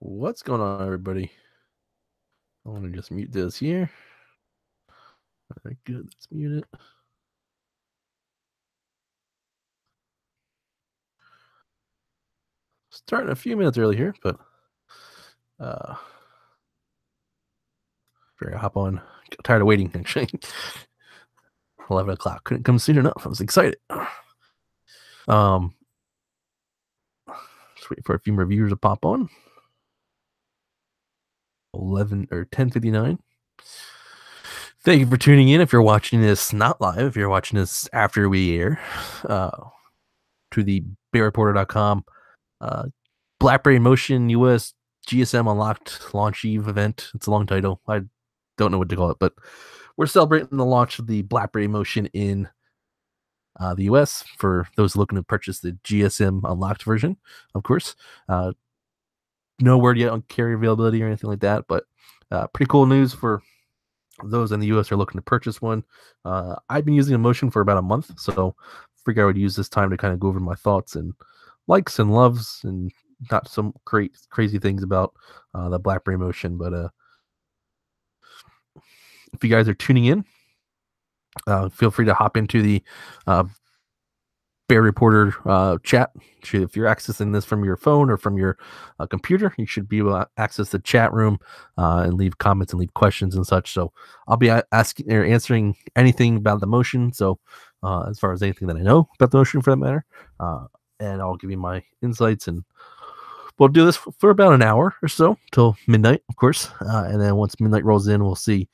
What's going on, everybody? I want to just mute this here. All right, good. Let's mute it. Starting a few minutes early here, but figure I'll hop on. Got tired of waiting, actually. 11 o'clock couldn't come soon enough. I was excited. Just waiting for a few more viewers to pop on. 11 or 10:59. Thank you for tuning in. If you're watching this not live, if you're watching this after we air, to the BearReporter.com BlackBerry Motion US GSM Unlocked Launch Eve event. It's a long title. I don't know what to call it, but we're celebrating the launch of the BlackBerry Motion in the US for those looking to purchase the GSM Unlocked version, of course. No word yet on carrier availability or anything like that, but pretty cool news for those in the US who are looking to purchase one. I've been using a Motion for about a month, so figure I would use this time to kind of go over my thoughts and likes and loves and not some crazy things about the BlackBerry Motion. But if you guys are tuning in, feel free to hop into the Bear Reporter chat. If you're accessing this from your phone or from your computer, you should be able to access the chat room and leave comments and leave questions and such. So I'll be asking or answering anything about the Motion. So as far as anything that I know about the Motion for that matter, and I'll give you my insights, and we'll do this for about an hour or so till midnight, of course. And then once midnight rolls in, we'll see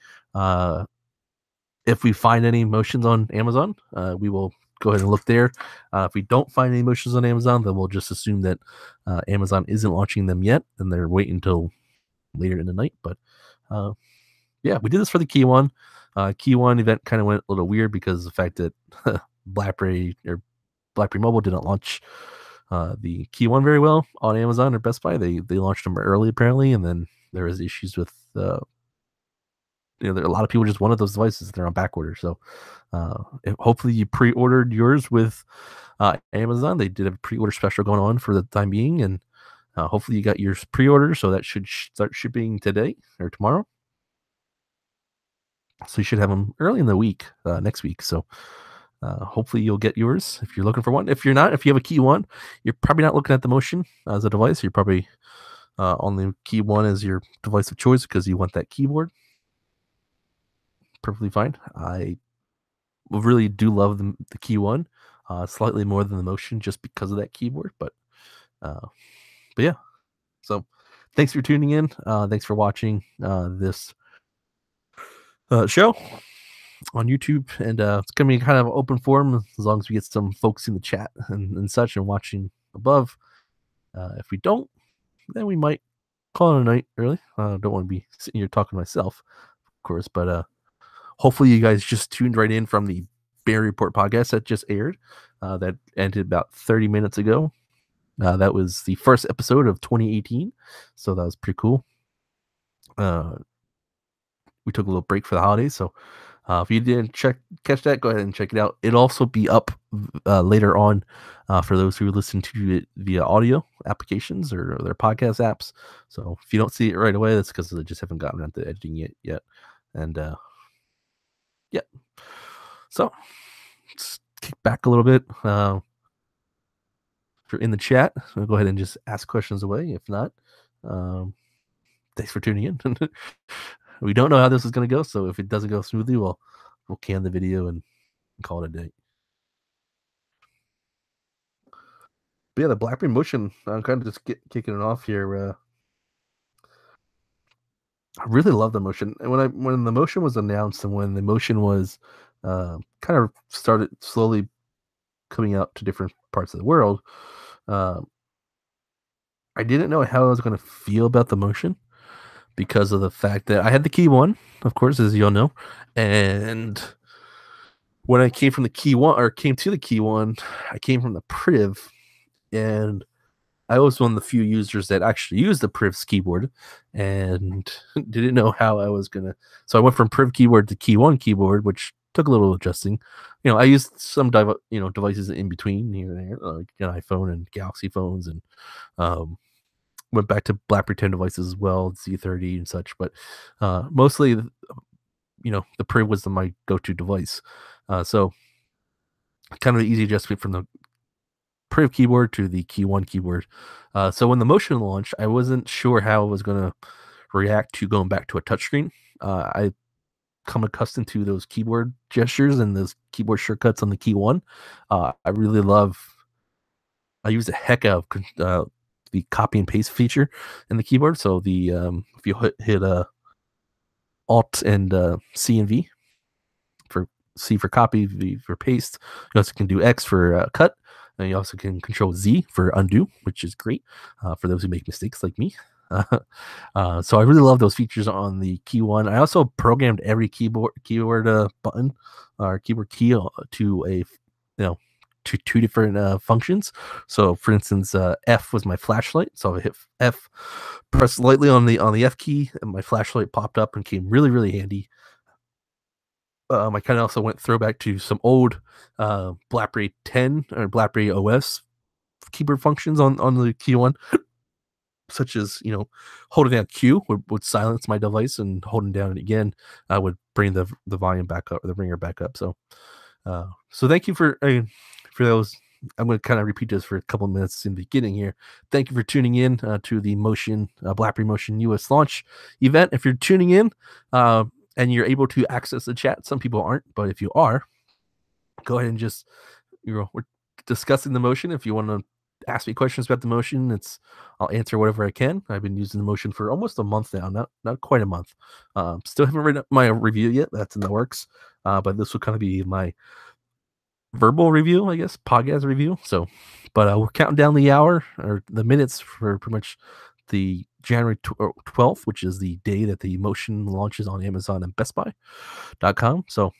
if we find any Motions on Amazon. We will go ahead and look there. If we don't find any Motions on Amazon, then we'll just assume that Amazon isn't launching them yet, and they're waiting until later in the night. But yeah, we did this for the Key One. Key One event kind of went a little weird because of the fact that BlackBerry Mobile didn't launch the Key One very well on Amazon or Best Buy. They launched them early apparently, and then there was issues with a lot of people just wanted those devices. They're on back order. So hopefully you pre-ordered yours with Amazon. They did a pre-order special going on for the time being, and hopefully you got yours pre-ordered. So that should start shipping today or tomorrow. So you should have them early in the week, next week. So hopefully you'll get yours if you're looking for one. If you're not, if you have a Key One, you're probably not looking at the Motion as a device. You're probably on the Key One as your device of choice because you want that keyboard. Perfectly fine. I really do love the Key One, slightly more than the Motion just because of that keyboard. But yeah. So thanks for tuning in. Thanks for watching this show on YouTube, and it's gonna be kind of open forum as long as we get some folks in the chat and such and watching above. If we don't, then we might call it a night early. Don't want to be sitting here talking to myself, of course, but hopefully you guys just tuned right in from the Bear Report podcast that just aired. That ended about 30 minutes ago. That was the first episode of 2018, so that was pretty cool. We took a little break for the holidays, so if you didn't catch that, go ahead and check it out. It'll also be up later on for those who listen to it via audio applications or their podcast apps. So if you don't see it right away, that's because they just haven't gotten around to editing it yet. And yeah, so let's kick back a little bit. If you're in the chat, I'll go ahead and just ask questions away. If not, thanks for tuning in. We don't know how this is going to go, so if it doesn't go smoothly, we'll can the video and call it a day. But yeah, the BlackBerry Motion, I'm kind of just kicking it off here. I really love the Motion. And when the Motion was announced and when the Motion was kind of started slowly coming out to different parts of the world, I didn't know how I was going to feel about the Motion because of the fact that I had the Key One, of course, as you all know, and when I came from the Key One or came to the Key One, I came from the Priv, and I was one of the few users that actually used the Priv's keyboard and didn't know how I was gonna. So I went from Priv keyboard to Key One keyboard, which took a little adjusting. I used some devices in between here and there, like an iPhone and Galaxy phones and went back to BlackBerry 10 devices as well, Z30 and such, but mostly, the Priv was my go-to device. So kind of an easy adjustment from the Priv keyboard to the Key 1 keyboard. So when the Motion launched, I wasn't sure how I was going to react to going back to a touchscreen. I come accustomed to those keyboard gestures and those keyboard shortcuts on the Key 1. I really I use the heck out of the copy and paste feature in the keyboard. So if you hit Alt and C and V for C for copy, V for paste. You also can do X for cut, and you also can Control Z for undo, which is great for those who make mistakes like me. So I really love those features on the Key 1. I also programmed every keyboard button or keyboard key to to two different functions. So, for instance, F was my flashlight. So I hit F, pressed lightly on the F key, and my flashlight popped up and came really, really handy. I kind of also went throwback to some old BlackBerry 10 or BlackBerry OS keyboard functions on the Key 1, such as holding down Q would silence my device, and holding down it again would bring the volume back up, or the ringer back up. So thank you for those. I'm going to kind of repeat this for a couple of minutes in the beginning here. Thank you for tuning in to the BlackBerry Motion US launch event. If you're tuning in and you're able to access the chat, some people aren't, but if you are, go ahead and just we're discussing the Motion. If you want to ask me questions about the Motion, I'll answer whatever I can. I've been using the Motion for almost a month now, not quite a month. Still haven't written up my review yet. That's in the works. But this will kind of be my verbal review, I guess, podcast review. So, but we're counting down the hour or the minutes for pretty much the January 12th, which is the day that the Motion launches on Amazon and BestBuy.com. So,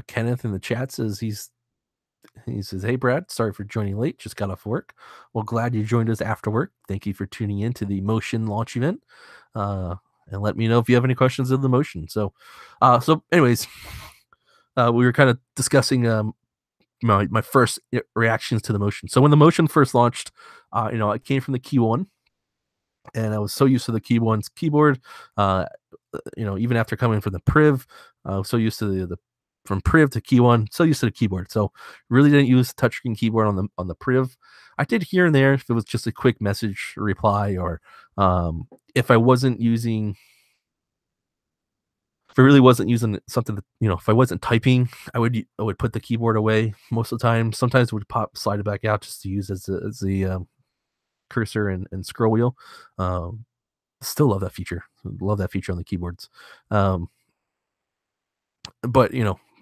Kenneth in the chat says he says, "Hey Brad, sorry for joining late. Just got off work. Well, glad you joined us after work. Thank you for tuning in to the Motion launch event. And let me know if you have any questions of the Motion." So anyways, we were kind of discussing my first reactions to the Motion. So when the Motion first launched, it came from the Key 1, and I was so used to the Key 1's keyboard. Even after coming from the Priv, I was so used to the from Priv to Key 1, so used to the keyboard. So really didn't use the touchscreen keyboard on the Priv. I did here and there if it was just a quick message reply, or if I wasn't using, if I really wasn't using something that, if I wasn't typing, I would put the keyboard away most of the time. Sometimes it would slide it back out just to use as the cursor and scroll wheel. Still love that feature. Love that feature on the keyboards. But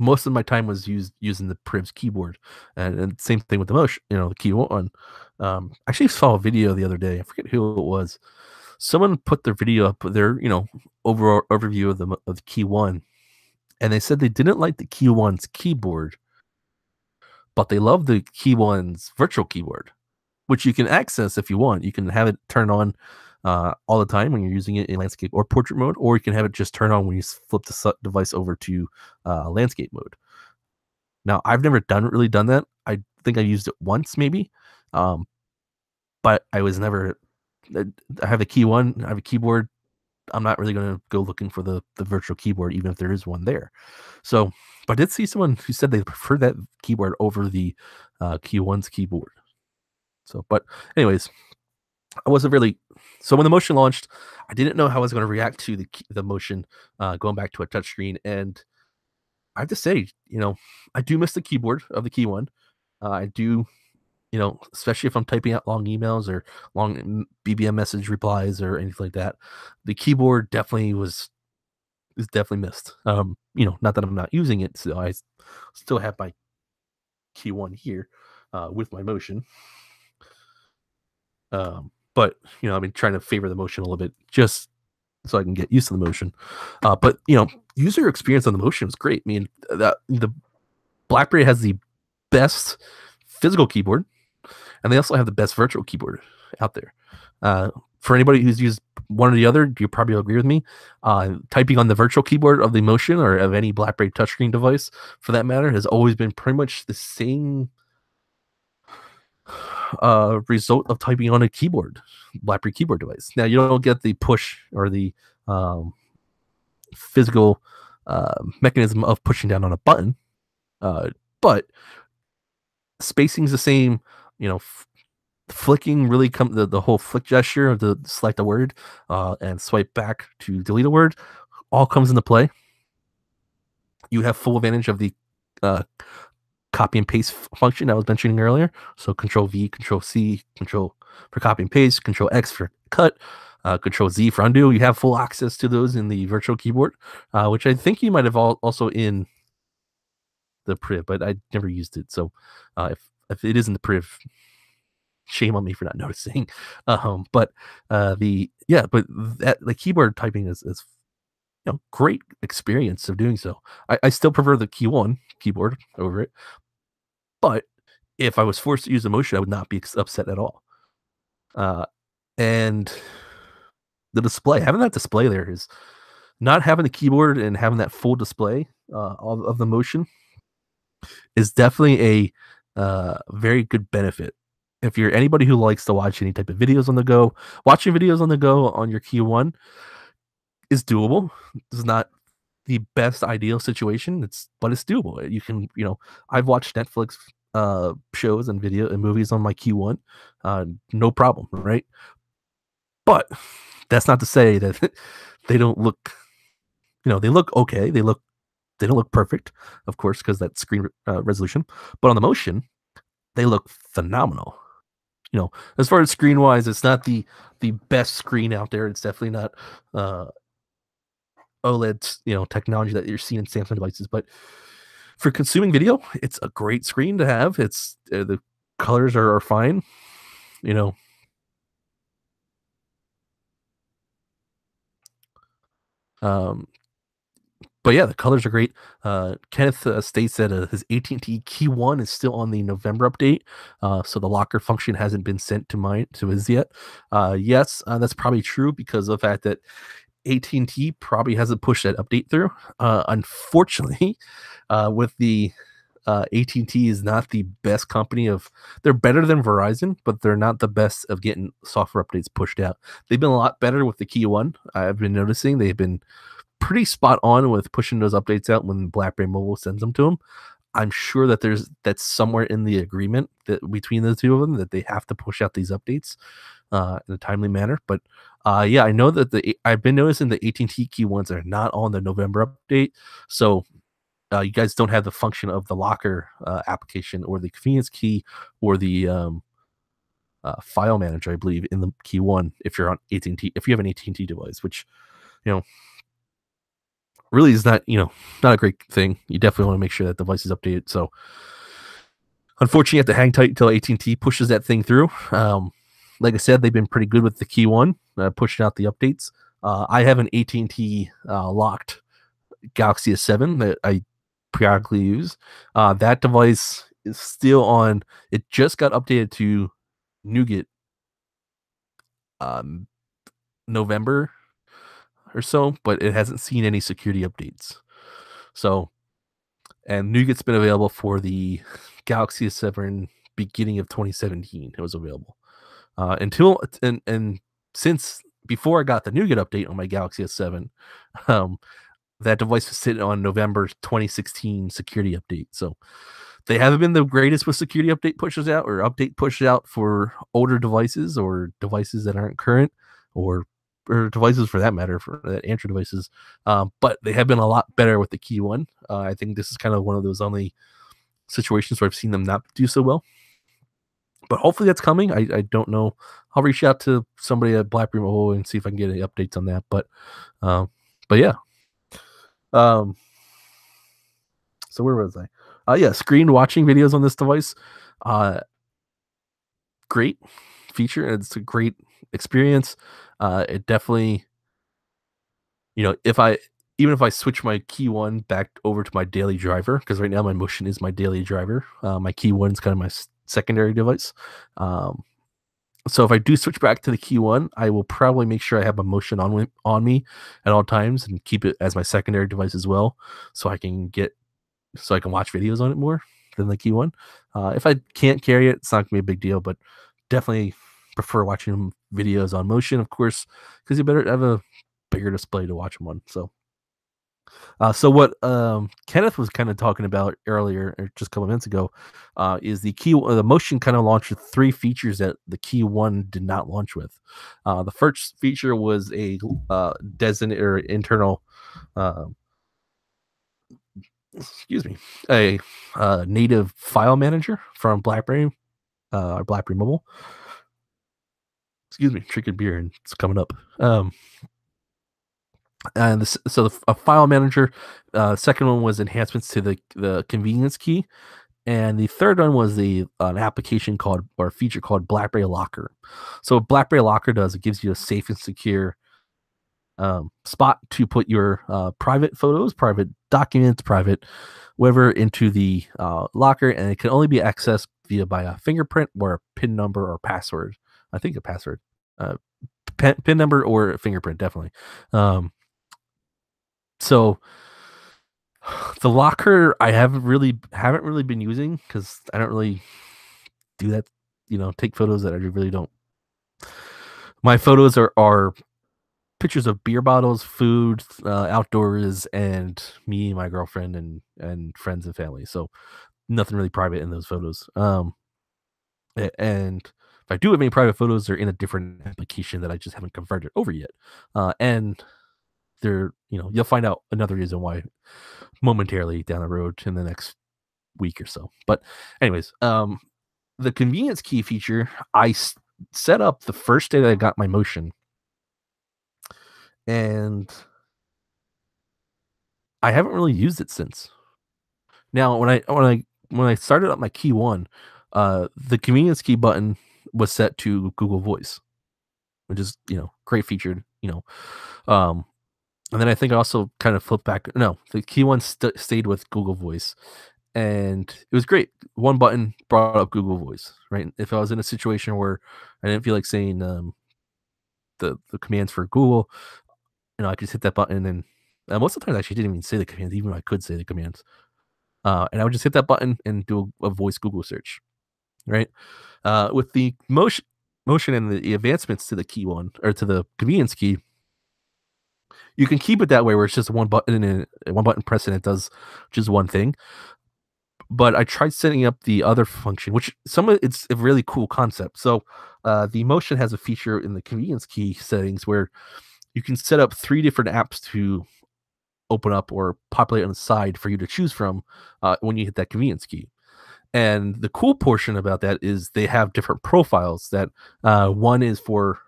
most of my time was using the Priv's keyboard, and same thing with the Motion. The Key 1. I actually saw a video the other day. I forget who it was. Someone put their video up, their overall overview of the Key 1, and they said they didn't like the Key 1's keyboard, but they love the Key 1's virtual keyboard, which you can access if you want. You can have it turn on all the time when you're using it in landscape or portrait mode, or you can have it just turn on when you flip the device over to landscape mode. Now, I've never really done that. I think I used it once, maybe, but I was never. I have a Key 1. I have a keyboard. I'm not really going to go looking for the virtual keyboard, even if there is one there. So, but I did see someone who said they prefer that keyboard over the Key 1's keyboard. So, but anyways, I wasn't really. So when the Motion launched, I didn't know how I was going to react to the Motion going back to a touchscreen, and I have to say, I do miss the keyboard of the Key 1. I do, especially if I'm typing out long emails or long BBM message replies or anything like that. The keyboard is definitely missed. Not that I'm not using it, so I still have my Key 1 here with my Motion. But I've been trying to favor the Motion a little bit just so I can get used to the Motion. But user experience on the Motion is great. I mean, the BlackBerry has the best physical keyboard, and they also have the best virtual keyboard out there. For anybody who's used one or the other, you probably agree with me. Typing on the virtual keyboard of the Motion, or of any BlackBerry touchscreen device for that matter, has always been pretty much the same result of typing on a keyboard, BlackBerry keyboard device. Now you don't get the push or the um, physical mechanism of pushing down on a button, but spacing's the same. You know, flicking really the whole flick gesture of the select a word and swipe back to delete a word all comes into play. You have full advantage of the uh, copy and paste function I was mentioning earlier. So Control V, Control C, Control for copy and paste, Control X for cut, Control Z for undo. You have full access to those in the virtual keyboard, which I think you might have also in the priv, but I never used it. So if it isn't the priv, shame on me for not noticing. But the keyboard typing is great experience of doing so. I still prefer the key one keyboard over it, but if I was forced to use the motion, I would not be upset at all. And the display, having that display there is not having the keyboard and having that full display of the motion is definitely a very good benefit. If you're anybody who likes to watch any type of videos on the go, watching videos on the go on your key one is doable. It's not the best ideal situation, but it's doable. You can, I've watched Netflix shows and movies on my Q1, no problem, right? But that's not to say that they don't look, they look okay. They don't look perfect, of course, because that screen resolution. But on the motion, they look phenomenal. As far as screen wise, it's not the best screen out there. It's definitely not OLED, technology that you're seeing in Samsung devices. But for consuming video, it's a great screen to have. It's the colors are fine. But yeah, the colors are great. Kenneth states that his AT&T Key One is still on the November update, so the locker function hasn't been sent to his yet. Yes, that's probably true because of the fact that AT&T probably hasn't pushed that update through. Unfortunately, with the AT&T is not the best company they're better than Verizon, but they're not the best of getting software updates pushed out. They've been a lot better with the Key One. I've been noticing they've been pretty spot on with pushing those updates out when BlackBerry Mobile sends them to them. I'm sure that that's somewhere in the agreement that between the two of them that they have to push out these updates in a timely manner. But yeah, I know that I've been noticing the AT&T Key Ones are not on the November update, so you guys don't have the function of the locker application or the convenience key or the file manager, I believe, in the Key One if you're on AT&T, if you have an AT&T device, which really is not a great thing. You definitely want to make sure that device is updated. So unfortunately, you have to hang tight until AT&T pushes that thing through. Like I said, they've been pretty good with the Key One, pushing out the updates. I have an AT&T locked Galaxy S7 that I periodically use. That device is still on. It just got updated to Nougat November or so, but it hasn't seen any security updates. So, and Nougat's been available for the Galaxy S7 beginning of 2017. It was available until and since before I got the Nougat update on my Galaxy S7. That device was sitting on November 2016 security update. So they haven't been the greatest with security update pushes out or update pushes out for older devices or devices that aren't current or devices for that matter, for Android devices. But they have been a lot better with the Key One. I think this is kind of one of those only situations where I've seen them not do so well. But hopefully that's coming. I don't know. I'll reach out to somebody at BlackBerry Mobile and see if I can get any updates on that. But yeah. So where was I? Yeah, screen watching videos on this device. Great feature. It's a great experience. It definitely, even if I switch my Key One back over to my daily driver, because right now my Motion is my daily driver. My Key One's kind of my secondary device. So if I do switch back to the Key One, I will probably make sure I have my Motion on me at all times and keep it as my secondary device as well, so I can watch videos on it more. than the key one. If I can't carry it, it's not gonna be a big deal, but definitely prefer watching videos on Motion, of course, because you better have a bigger display to watch them on. So what Kenneth was kind of talking about earlier, or just a couple minutes ago, is the Motion kind of launched with three features that the Key One did not launch with. The first feature was a designated or internal, uh, excuse me, a native file manager from BlackBerry or BlackBerry Mobile. Excuse me, drinking beer and it's coming up. And a file manager. Second one was enhancements to the convenience key, and the third one was an application called or a feature called BlackBerry Locker. So what BlackBerry Locker does, it gives you a safe and secure spot to put your private photos, private documents, private whatever into the locker, and it can only be accessed by a fingerprint or a PIN number or password. I think a password, uh, PIN number or a fingerprint, definitely. So the locker I haven't really been using because I don't really do that. Take photos that I really don't. My photos are pictures of beer bottles, food, outdoors, and me, my girlfriend, and friends and family. So nothing really private in those photos. And if I do have any private photos, they're in a different application that I just haven't converted over yet. And you'll find out another reason why momentarily down the road in the next week or so. But anyways, the convenience key feature set up the first day that I got my Motion, and I haven't really used it since. Now, when I started up my Key One, the convenience key button was set to Google Voice, which is great featured. And then I think I also kind of flipped back. No, the Key One stayed with Google Voice, and it was great. One button brought up Google Voice, right? If I was in a situation where I didn't feel like saying the commands for Google, I could just hit that button, and most of the times I actually didn't even say the commands, even if I could say the commands. And I would just hit that button and do a voice Google search, right? With the motion and the advancements to the Key One or to the convenience key, you can keep it that way where it's just one button and one button press and it does just one thing. But I tried setting up the other function, which it's a really cool concept. So the Motion has a feature in the convenience key settings where you can set up 3 different apps to open up or populate on the side for you to choose from when you hit that convenience key. And the cool portion about that is they have different profiles. That one is for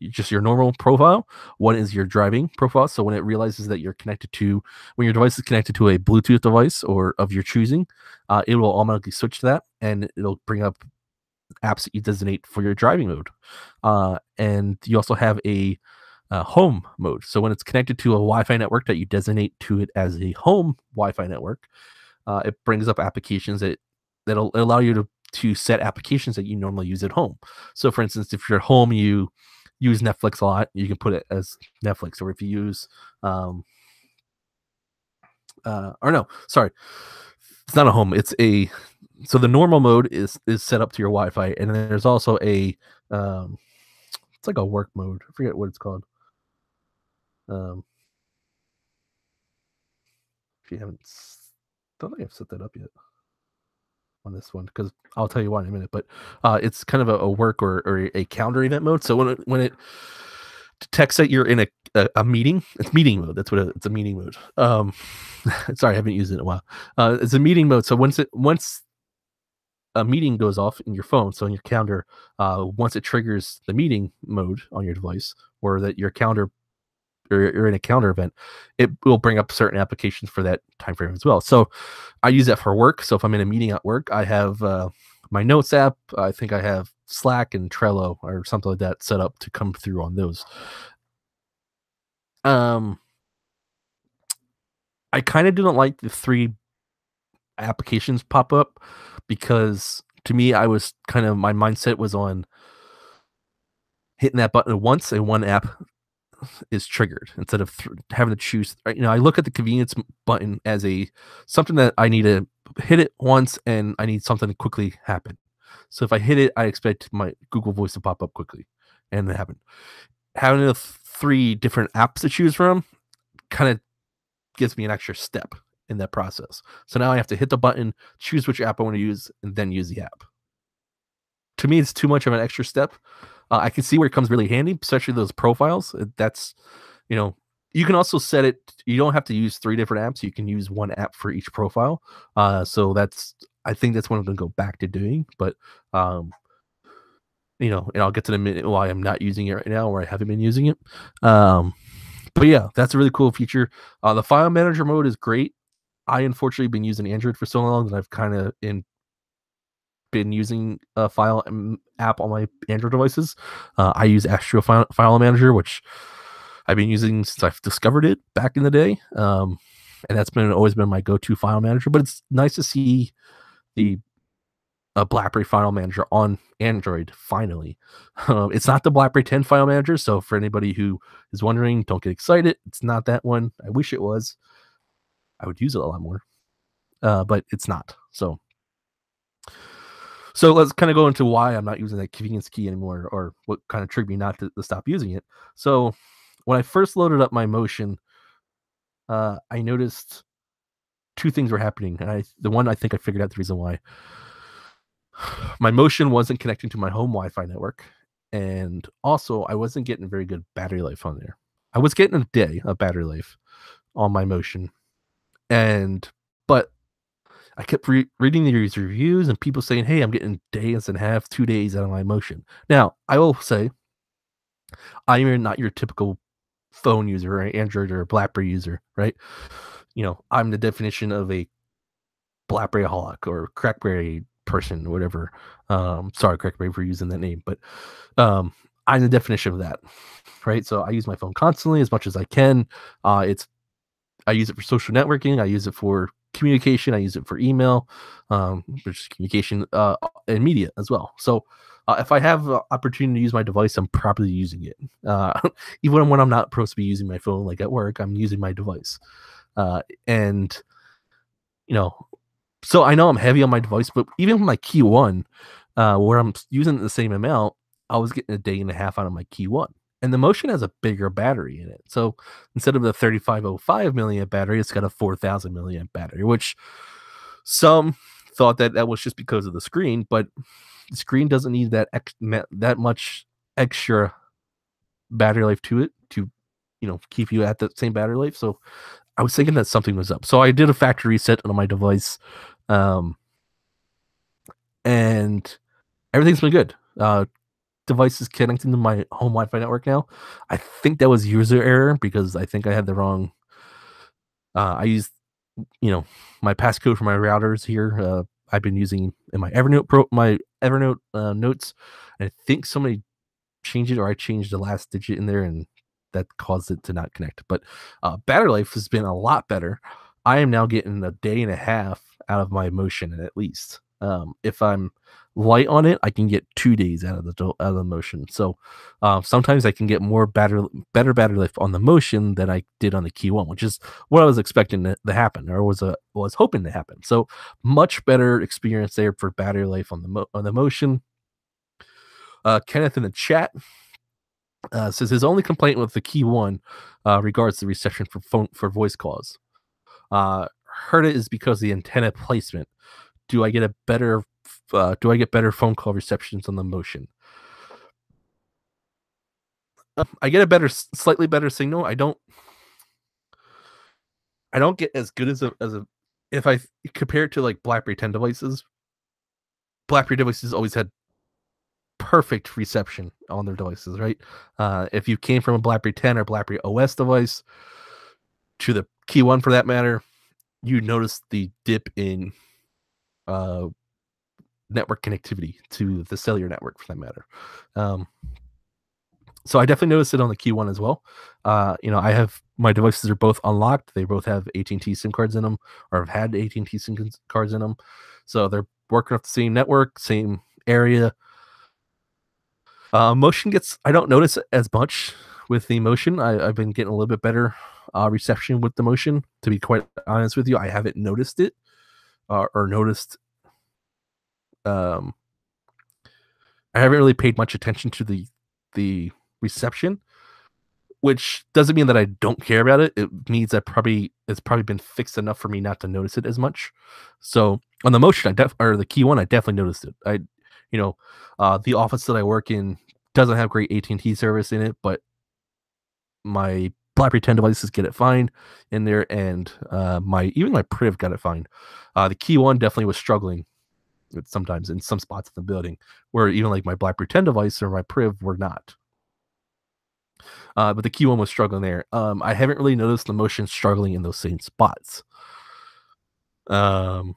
just your normal profile. One is your driving profile. So when it realizes that when your device is connected to a Bluetooth device or of your choosing, it will automatically switch to that, and it'll bring up apps that you designate for your driving mode. And you also have a home mode. So when it's connected to a Wi-Fi network that you designate to it as a home Wi-Fi network, it brings up applications that'll allow you to set applications that you normally use at home. So for instance, if you're at home, you use Netflix a lot, you can put it as Netflix. Or if you use or no, sorry, it's not a home, so the normal mode is set up to your Wi-Fi, and then there's also it's like a work mode. I forget what it's called. If you don't think I've set that up yet on this one, because I'll tell you why in a minute. But it's kind of a work or a calendar event mode. So when it detects that you're in a meeting, it's meeting mode. That's what it's a meeting mode. Sorry, I haven't used it in a while. It's a meeting mode. So once a meeting goes off in your phone, so in your calendar, once it triggers the meeting mode on your device, or that your calendar or you're in a calendar event, it will bring up certain applications for that time frame as well. So I use that for work. So if I'm in a meeting at work, I have my notes app. I think I have Slack and Trello or something like that set up to come through on those. I kind of didn't like the 3 applications pop up because to me, my mindset was on hitting that button once and one app is triggered instead of having to choose. I look at the convenience button as something that I need to hit it once and I need something to quickly happen. So if I hit it, I expect my Google Voice to pop up quickly, and it happened. Having the 3 different apps to choose from kind of gives me an extra step in that process. So now I have to hit the button, choose which app I want to use, and then use the app. To me, it's too much of an extra step. I can see where it comes really handy, especially those profiles. That's, you know, you can also set it. You don't have to use 3 different apps. You can use 1 app for each profile. So that's, I think that's what I'm going to go back to doing. But, and I'll get to the minute why I'm not using it right now, or I haven't been using it. But yeah, that's a really cool feature. The file manager mode is great. I unfortunately been using Android for so long that I've kind of been using a file app on my Android devices. I use Astro File Manager, which I've been using since I've discovered it back in the day. And that's always been my go-to file manager. But it's nice to see the BlackBerry File Manager on Android finally. It's not the BlackBerry 10 File Manager, so for anybody who is wondering, don't get excited. It's not that one. I wish it was. I would use it a lot more, but it's not. So let's kind of go into why I'm not using that convenience key anymore, or what kind of triggered me not to stop using it. So when I first loaded up my Motion, I noticed 2 things were happening, and the one I think I figured out the reason why. My Motion wasn't connecting to my home Wi-Fi network, and also I wasn't getting very good battery life on there. I was getting a day of battery life on my Motion, but I kept reading these reviews and people saying, "Hey, I'm getting days and a half, 2 days out of my Motion." Now, I will say, I'm not your typical phone user, or Android or BlackBerry user, right? I'm the definition of a BlackBerry holic or Crackberry person, or whatever. Sorry, Crackberry, for using that name, but I'm the definition of that, right? So I use my phone constantly as much as I can. I use it for social networking. I use it for communication. I use it for email, which is communication, and media as well. So if I have an opportunity to use my device, I'm probably using it. Even when I'm not supposed to be using my phone, like at work, I'm using my device. And, so I know I'm heavy on my device, but even with my Key 1, where I'm using the same amount, I was getting a day and a half out of my Key 1. And the Motion has a bigger battery in it. So instead of the 3505 milliamp battery, it's got a 4000 milliamp battery, which some thought that was just because of the screen, but the screen doesn't need that much extra battery life to it to, keep you at the same battery life. So I was thinking that something was up. So I did a factory reset on my device, and everything's been good. Device is connecting to my home Wi-Fi network now. I think that was user error because I think I had the wrong. I used, my passcode for my routers here. I've been using in my Evernote notes. And I think somebody changed it, or I changed the last digit in there, and that caused it to not connect. But battery life has been a lot better. I am now getting a day and a half out of my Motion, at least. If I'm light on it, I can get 2 days out of the Motion. So sometimes I can get better battery life on the Motion than I did on the Key 1, which is what I was expecting to happen, or was hoping to happen. So much better experience there for battery life on the Motion. Kenneth in the chat says his only complaint with the Key 1 regards the reception for voice calls. Heard it is because of the antenna placement. Do I get better phone call receptions on the Motion? I get a slightly better signal. I don't get as good as a if I compare it to like BlackBerry 10 devices. BlackBerry devices always had perfect reception on their devices, right? If you came from a BlackBerry 10 or BlackBerry OS device to the Key 1 for that matter, you notice the dip in network connectivity to the cellular network for that matter. So I definitely noticed it on the Key 1 as well. I have my devices are both unlocked. They both have AT&T SIM cards in them, or have had AT&T SIM cards in them. So they're working off the same network, same area. Motion I don't notice it as much with the Motion. I've been getting a little bit better reception with the Motion. To be quite honest with you, I haven't noticed it or noticed. Um, I haven't really paid much attention to the reception, which doesn't mean that I don't care about it. It means that probably it's probably been fixed enough for me not to notice it as much. So on the Motion, or the Key One, I definitely noticed it. You know, the office that I work in doesn't have great AT&T service in it, but my BlackBerry 10 devices get it fine in there, and my Priv got it fine. The Key One definitely was struggling sometimes in some spots of the building, where even like my BlackBerry 10 device or my Priv were not. But the Key One was struggling there. I haven't really noticed the Motion struggling in those same spots. Um,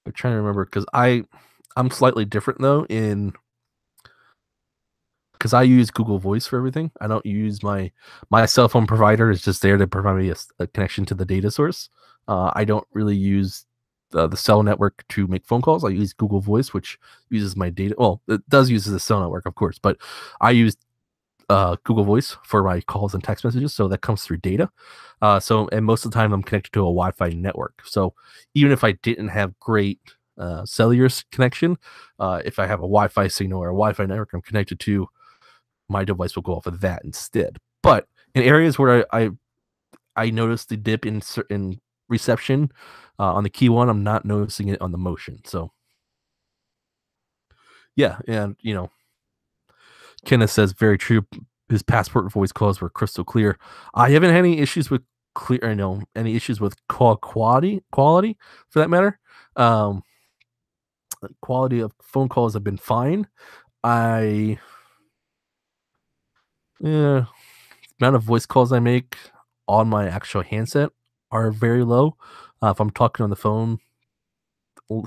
I'm trying to remember because I'm slightly different though in because I use Google Voice for everything. I don't use my cell phone provider is just there to provide me a connection to the data source. I don't really use the cell network to make phone calls. I use Google Voice, which uses my data. Well, it does use the cell network, of course, but I use Google Voice for my calls and text messages, so that comes through data. And most of the time I'm connected to a Wi-Fi network. So even if I didn't have great cellular connection, if I have a Wi-Fi signal or a Wi-Fi network I'm connected to, my device will go off of that instead. But in areas where I noticed the dip in reception on the Key One, I'm not noticing it on the Motion. So yeah, and Kenneth says very true. His passport voice calls were crystal clear. I haven't had any issues with any issues with call quality for that matter. Um, Quality of phone calls have been fine. I Yeah, amount of voice calls I make on my actual handset are very low. If I'm talking on the phone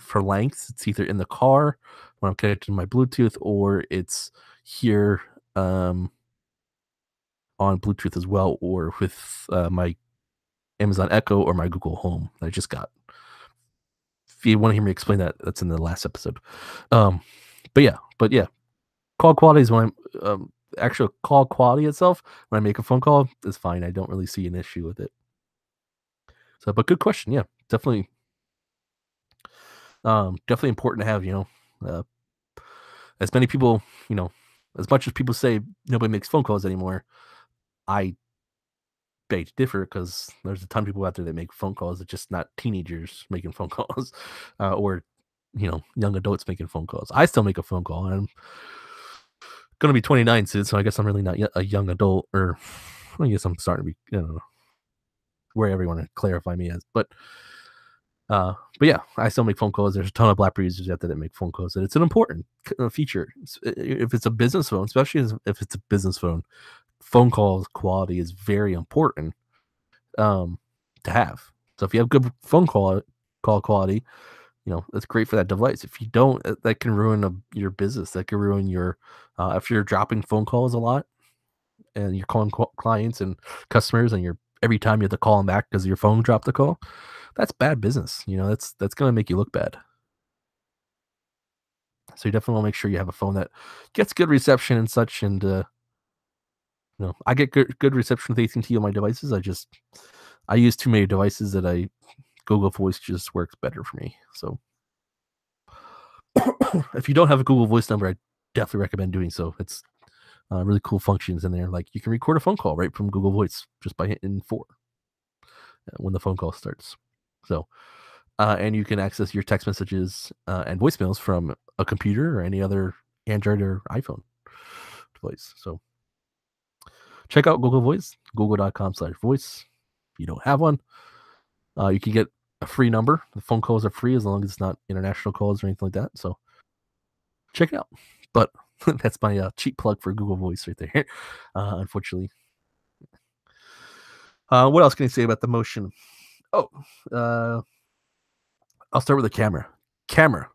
for length, it's either in the car when I'm connected to my Bluetooth or it's here on Bluetooth as well, or with my Amazon Echo or my Google Home that I just got. If you want to hear me explain that, that's in the last episode. Um, but yeah, call quality is when actual call quality itself when I make a phone call is fine. I don't really see an issue with it. So, but good question. Yeah, definitely important to have. Uh, as many people, as much as people say nobody makes phone calls anymore, I beg to differ because there's a ton of people out there that make phone calls. It's just not teenagers making phone calls, or young adults making phone calls. I still make a phone call, and I'm gonna be 29 soon, so I guess I'm really not yet a young adult, or I guess I'm starting to be, wherever you want to clarify me as. But yeah, I still make phone calls. There's a ton of BlackBerry users out there that make phone calls, and it's an important feature. If it's a business phone, especially if it's a business phone calls quality is very important to have. So if you have good call quality, that's great for that device. If you don't, that can ruin your business. That can ruin your if you're dropping phone calls a lot and you're calling clients and customers, and you're every time you have to call them back because your phone dropped the call. That's bad business. That's gonna make you look bad. So you definitely want to make sure you have a phone that gets good reception and such. And I get good reception with AT&T on my devices. I use too many devices that Google Voice just works better for me. So if you don't have a Google Voice number, I definitely recommend doing so. It's really cool functions in there. Like you can record a phone call right from Google Voice just by hitting 4 when the phone call starts. So, and you can access your text messages and voicemails from a computer or any other Android or iPhone device. So check out Google Voice, google.com/voice. If you don't have one, you can get a free number. The phone calls are free as long as it's not international calls or anything like that. So check it out. But that's my cheap plug for Google Voice right there. Unfortunately. What else can I say about the Motion? Oh, uh, I'll start with the camera. Camera.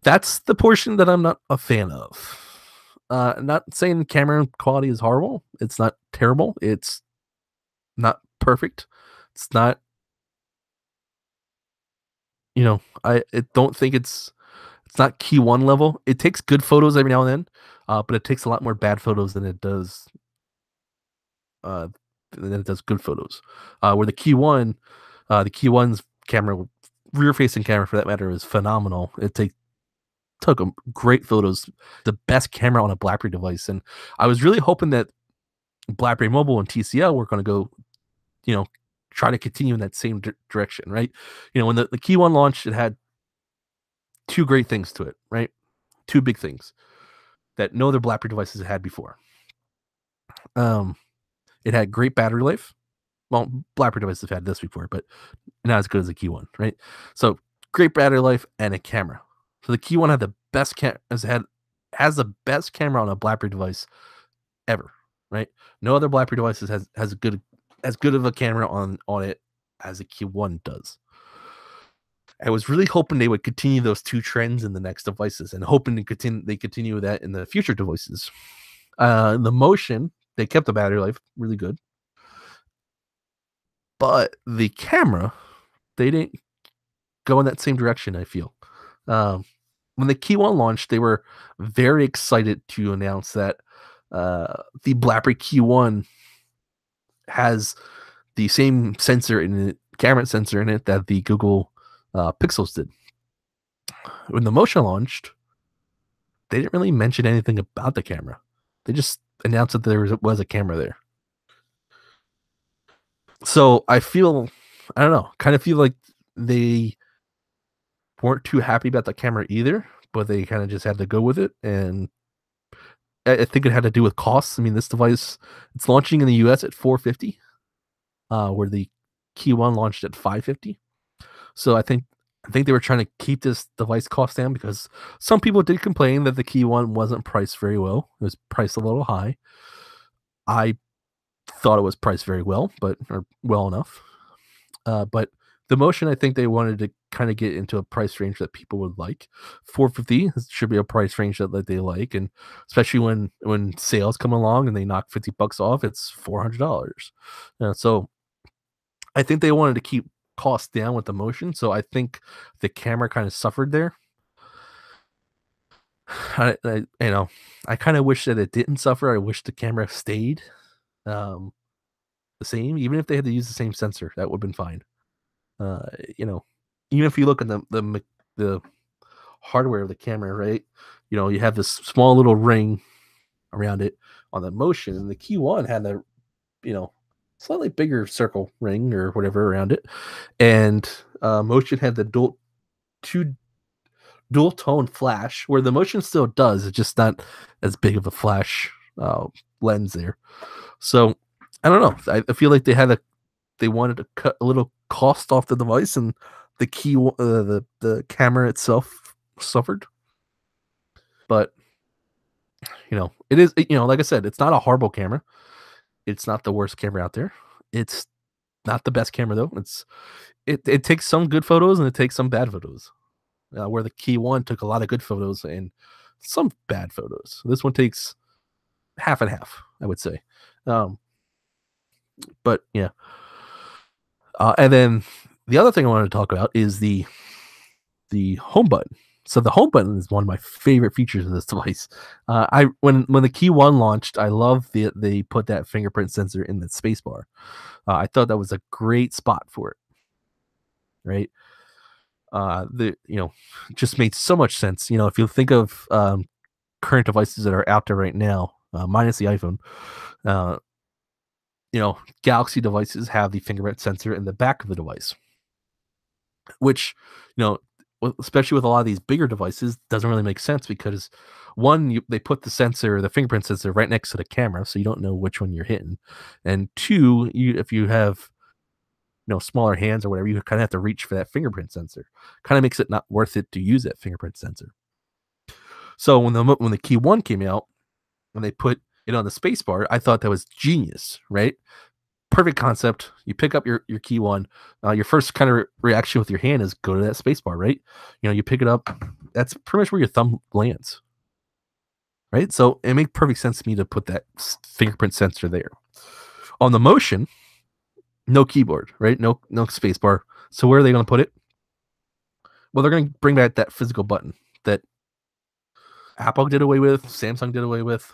That's the portion that I'm not a fan of. Not saying camera quality is horrible. It's not terrible. It's not perfect. It's not, don't think it's not Key One level. It takes good photos every now and then, but it takes a lot more bad photos uh, than it does good photos. Where the Key One, The Q1's camera, rear-facing camera for that matter, is phenomenal. Took great photos, the best camera on a BlackBerry device, and I was really hoping that BlackBerry Mobile and TCL were going to go, you know, try to continue in that same direction, right? When the Q1 launched, it had two great things to it, right? Two big things that no other BlackBerry devices had before. Um, it had great battery life. Well, BlackBerry devices have had this before, but not as good as the Q1, right? So great battery life and a camera. So the Q1 had the best has the best camera on a BlackBerry device ever, right? No other BlackBerry devices has as good of a camera on it as the Q1 does. I was really hoping they would continue those two trends in the next devices, and hoping they continue that in the future devices. The Motion, they kept the battery life really good, but the camera, they didn't go in that same direction. I feel. Um, when the Q1 launched, they were very excited to announce that the BlackBerry Q1 has the same sensor in it, camera sensor in it, that the Google Pixels did. When the Motion launched, they didn't really mention anything about the camera. They just announced that there was a camera there. So I don't know, kind of feel like they weren't too happy about the camera either, but they kind of just had to go with it. And I think it had to do with costs. I mean, this device, it's launching in the US at $450, where the Q1 launched at $550. So I think they were trying to keep this device cost down, because some people did complain that the Q1 wasn't priced very well. It was priced a little high. I thought it was priced very well, or well enough. But the Motion, I think they wanted to kind of get into a price range that people would like. 450 should be a price range that they like, and especially when sales come along and they knock $50 off, it's $400. So I think they wanted to keep costs down with the Motion. So I think the camera kind of suffered there. I kind of wish that it didn't suffer. I wish the camera stayed um, the same, even if they had to use the same sensor. That would have been fine. Uh, you know, Even if you look at the hardware of the camera, right? You have this small little ring around it on the Motion, and the Q1 had a you know slightly bigger circle ring or whatever around it, and Motion had the two dual tone flash, where the Motion still does. It's just not as big of a flash lens there. So I don't know. I feel like they wanted to cut a little cost off the device, and the camera itself suffered. But it is, like I said, it's not a horrible camera. It's not the worst camera out there. It's not the best camera though. It takes some good photos and it takes some bad photos. Where the Q1 took a lot of good photos and some bad photos. This one takes half and half, I would say. But yeah. And then the other thing I wanted to talk about is the home button. So the home button is one of my favorite features of this device. When the Q1 launched, I love they put that fingerprint sensor in the spacebar. I thought that was a great spot for it. Right. Just made so much sense. If you think of current devices that are out there right now, minus the iPhone, Galaxy devices have the fingerprint sensor in the back of the device, which, especially with a lot of these bigger devices, doesn't really make sense, because one, they put the fingerprint sensor right next to the camera, so you don't know which one you're hitting, and two, if you have smaller hands or whatever, you kind of have to reach for that fingerprint sensor. Kind of makes it not worth it to use that fingerprint sensor. So when the Q1 came out, when they put it on the space bar, I thought that was genius, right? Perfect concept. You pick up your Q1. Your first kind of reaction with your hand is go to that space bar, right? You pick it up. That's pretty much where your thumb lands, right? So it made perfect sense to me to put that fingerprint sensor there. On the Motion, no keyboard, right? No space bar. So where are they going to put it? Well, they're going to bring back that physical button that Apple did away with, Samsung did away with.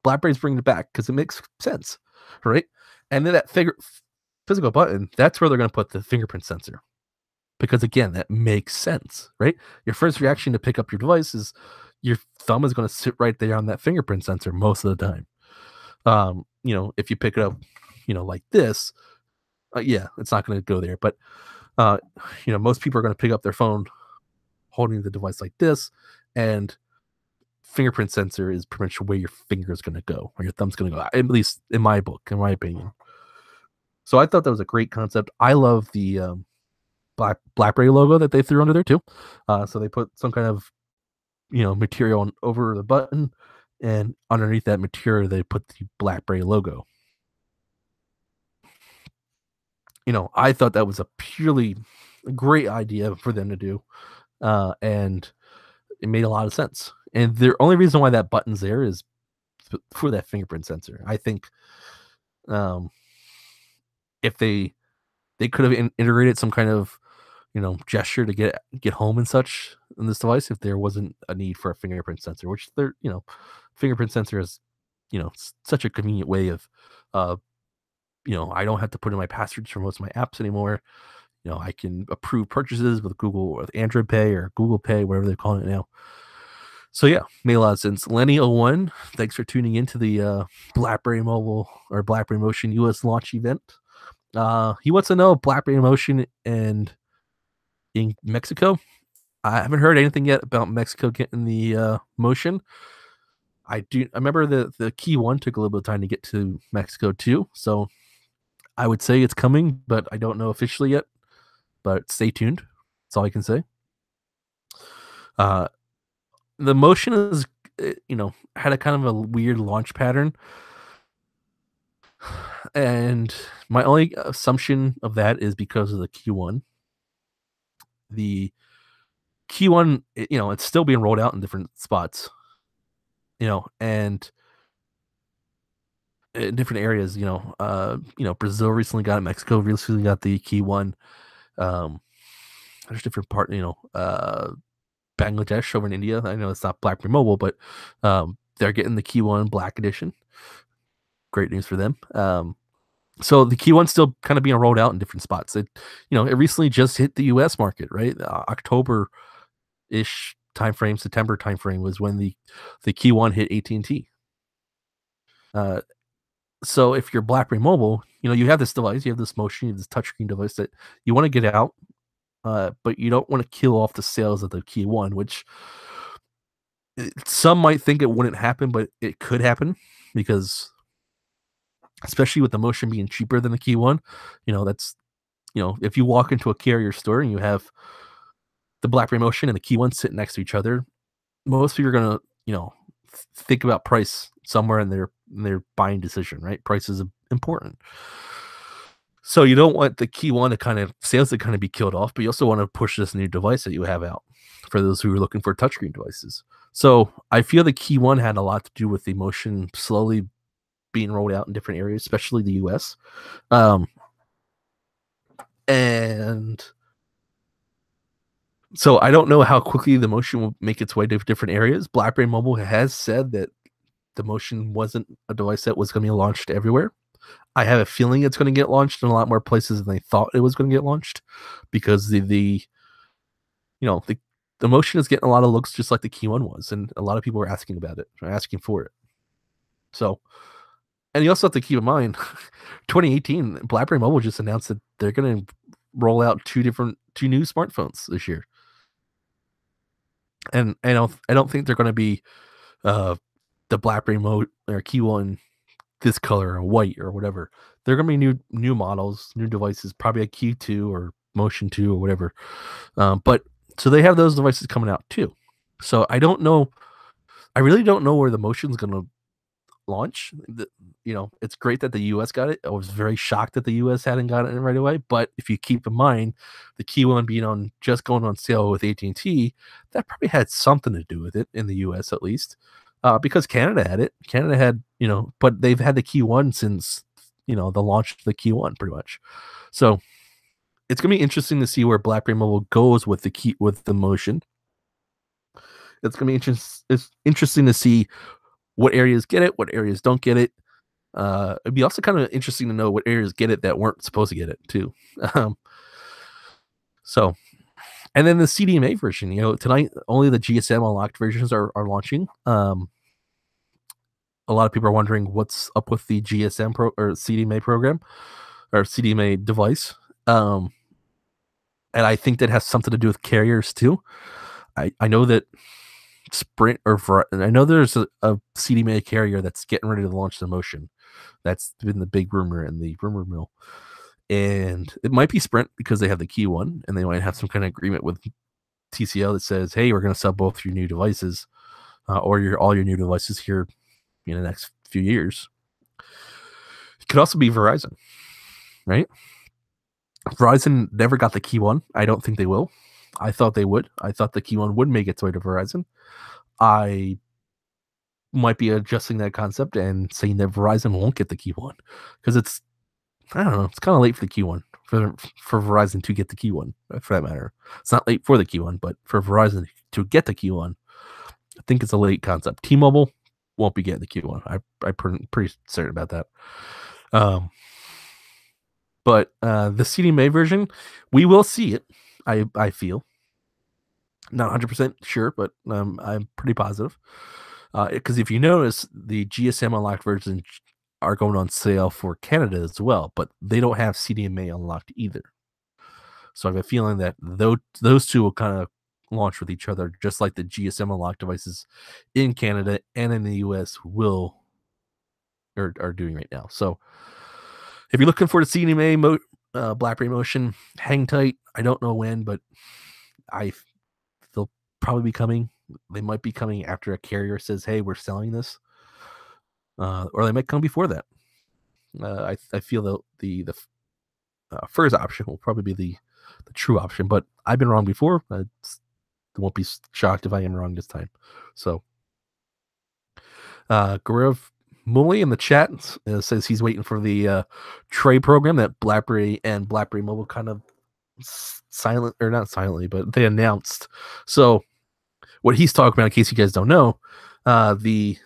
BlackBerry's bringing it back because it makes sense, right? And then physical button, that's where they're going to put the fingerprint sensor. Because again, that makes sense, right? Your first reaction to pick up your device is your thumb is going to sit right there on that fingerprint sensor most of the time. If you pick it up, like this, yeah, it's not going to go there. But uh, most people are going to pick up their phone holding the device like this, and fingerprint sensor is pretty much where your finger is going to go, or your thumb's going to go. At least in my book, in my opinion. So I thought that was a great concept. I love the BlackBerry logo that they threw under there too. So they put some kind of material over the button, and underneath that material they put the BlackBerry logo. I thought that was a purely great idea for them to do, and it made a lot of sense. And the only reason why that button's there is for that fingerprint sensor. I think if they could have integrated some kind of gesture to get home and such in this device, if there wasn't a need for a fingerprint sensor, which fingerprint sensor is such a convenient way of I don't have to put in my passwords for most of my apps anymore. I can approve purchases with Google, with Android Pay or Google Pay, whatever they're calling it now. So yeah, made a lot of sense. Lenny01, thanks for tuning into the BlackBerry Mobile or BlackBerry Motion US launch event. He wants to know BlackBerry Motion and in Mexico. I haven't heard anything yet about Mexico getting the Motion. I remember the Key 1 took a little bit of time to get to Mexico too, so I would say it's coming, but I don't know officially yet. But stay tuned. That's all I can say. The Motion is, had a kind of a weird launch pattern. And my only assumption of that is because of the Key 1. The Key 1, it's still being rolled out in different spots, and in different areas, Brazil recently got it, Mexico recently got the Key 1. There's different Bangladesh over in India. I know it's not BlackBerry Mobile, but they're getting the Key 1 Black Edition. Great news for them. So the Key 1's still kind of being rolled out in different spots. It recently just hit the U.S. market, right? October-ish timeframe, September timeframe was when the Key 1 hit AT&T. So if you're BlackBerry Mobile, you have this device, you have this Motion, you have this touchscreen device that you want to get out, but you don't want to kill off the sales of the Key 1, which some might think it wouldn't happen, but it could happen because, especially with the Motion being cheaper than the Key 1, that's, if you walk into a carrier store and you have the BlackBerry Motion and the Key 1 sitting next to each other, most people are going to, think about price somewhere in their buying decision, right? Price is important. So you don't want the Key 1 sales to kind of be killed off, but you also want to push this new device that you have out for those who are looking for touchscreen devices. So I feel the Key 1 had a lot to do with the Motion slowly being rolled out in different areas, especially the US. And so I don't know how quickly the Motion will make its way to different areas. BlackBerry Mobile has said that the Motion wasn't a device that was going to be launched everywhere. I have a feeling it's going to get launched in a lot more places than they thought it was going to get launched, because the Motion is getting a lot of looks just like the Key 1 was, and a lot of people are asking about it, or asking for it. So, and you also have to keep in mind, 2018, BlackBerry Mobile just announced that they're going to roll out two new smartphones this year, and I don't think they're going to be the BlackBerry or Key 1 this color or white or whatever. They're going to be new models, new devices, probably a Key 2 or Motion 2 or whatever. But so they have those devices coming out too. So I really don't know where the Motion's going to launch. It's great that the US got it. I was very shocked that the US hadn't gotten it right away. But if you keep in mind the Key 1 being just going on sale with AT&T, that probably had something to do with it in the US at least. Because Canada had it. Canada had, but they've had the Key 1 since, the launch of the Key 1 pretty much. So it's going to be interesting to see where BlackBerry Mobile goes with the Motion. It's going to be interesting to see what areas get it, what areas don't get it. It'd be also kind of interesting to know what areas get it that weren't supposed to get it too. Um, so, and then the CDMA version, tonight only the GSM Unlocked versions are launching. A lot of people are wondering what's up with the GSM or CDMA program or CDMA device. And I think that has something to do with carriers too. I know that Sprint and I know there's a CDMA carrier that's getting ready to launch the Motion. That's been the big rumor in the rumor mill. And it might be Sprint because they have the key one, and they might have some kind of agreement with TCL that says, "Hey, we're going to sell both your new devices, or all your new devices here in the next few years." It could also be Verizon, right? Verizon never got the key one. I don't think they will. I thought they would. I thought the key one would make its way to Verizon. I might be adjusting that concept and saying that Verizon won't get the key one because I don't know, it's kind of late for the key one for Verizon to get the key one, for that matter. It's not late for the key one, but for Verizon to get the key one, I think it's a late concept. T-Mobile won't be getting the key one. I'm pretty certain about that. But the CDMA version, we will see it. I feel not 100% sure, but I'm pretty positive. Because if you notice, the GSM Unlocked versions are going on sale for Canada as well, but they don't have CDMA unlocked either. So I have a feeling that those two will kind of launch with each other, just like the GSM Unlocked devices in Canada and in the US are doing right now. So if you're looking for the CDMA BlackBerry Motion, hang tight. I don't know when, but they'll probably be coming. They might be coming after a carrier says, "Hey, we're selling this," or they might come before that. I feel the first option will probably be the true option, but I've been wrong before. I won't be shocked if I am wrong this time. So, Gaurav Muli in the chat says he's waiting for the trade program that BlackBerry and BlackBerry Mobile kind of not silently, but they announced. So, what he's talking about, in case you guys don't know, the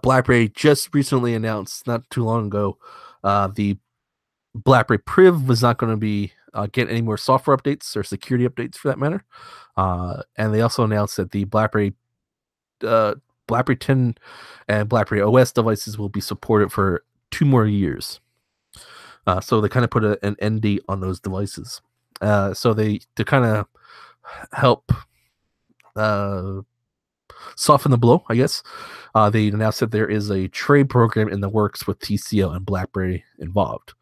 BlackBerry just recently announced, not too long ago, the BlackBerry Priv was not going to be get any more software updates or security updates for that matter. And they also announced that the BlackBerry 10 and BlackBerry OS devices will be supported for 2 more years. So they kind of put an end date on those devices. So to kind of help soften the blow, I guess, they announced that there is a trade program in the works with TCL and BlackBerry involved.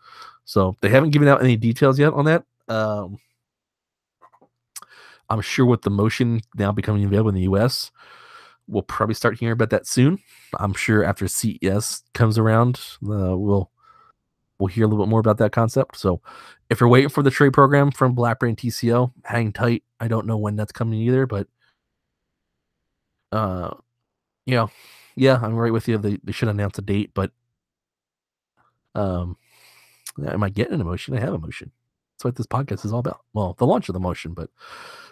So they haven't given out any details yet on that. I'm sure with the Motion now becoming available in the US, we'll probably start hearing about that soon. I'm sure after CES comes around, we'll hear a little bit more about that concept. So if you're waiting for the trade program from BlackBerry and TCL, hang tight. I don't know when that's coming either, but yeah, I'm right with you. They should announce a date, but am I getting an Motion? I have a Motion. That's what this podcast is all about. Well, the launch of the Motion, but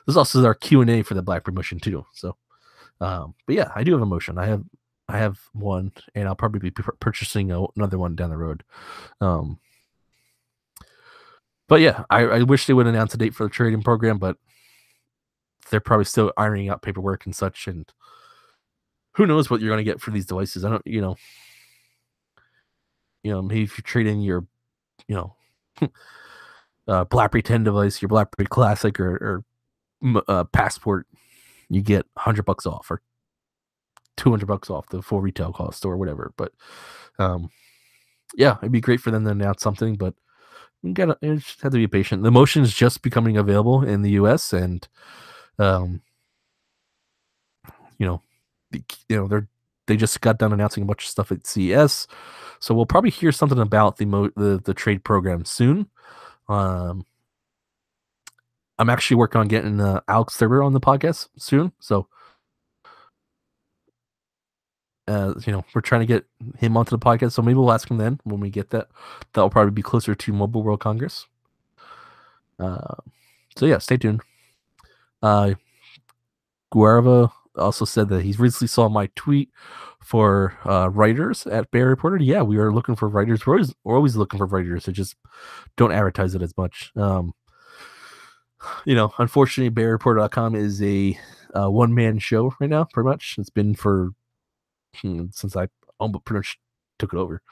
this is also our Q&A for the BlackBerry Motion too. So, but yeah, I do have a Motion. I have one, and I'll probably be purchasing another one down the road. But yeah, I wish they would announce a date for the trading program, but they're probably still ironing out paperwork and such, and who knows what you're going to get for these devices. I don't, maybe if you trade in your, BlackBerry 10 device, your BlackBerry Classic or Passport, you get $100 off or $200 off the full retail cost or whatever. But yeah, it'd be great for them to announce something, but you just have to be patient. The Motion is just becoming available in the US, and they just got done announcing a bunch of stuff at CES, so we'll probably hear something about the trade program soon. I'm actually working on getting Alex Thurber on the podcast soon, so we're trying to get him onto the podcast. So maybe we'll ask him then when we get that. That'll probably be closer to Mobile World Congress. So yeah, stay tuned. Guarava also said that he's recently saw my tweet for writers at Bear Reporter. Yeah, we are looking for writers. We're always looking for writers. So just don't advertise it as much. Unfortunately, BearReporter.com is a one-man show right now, pretty much. It's been for since I almost pretty much took it over.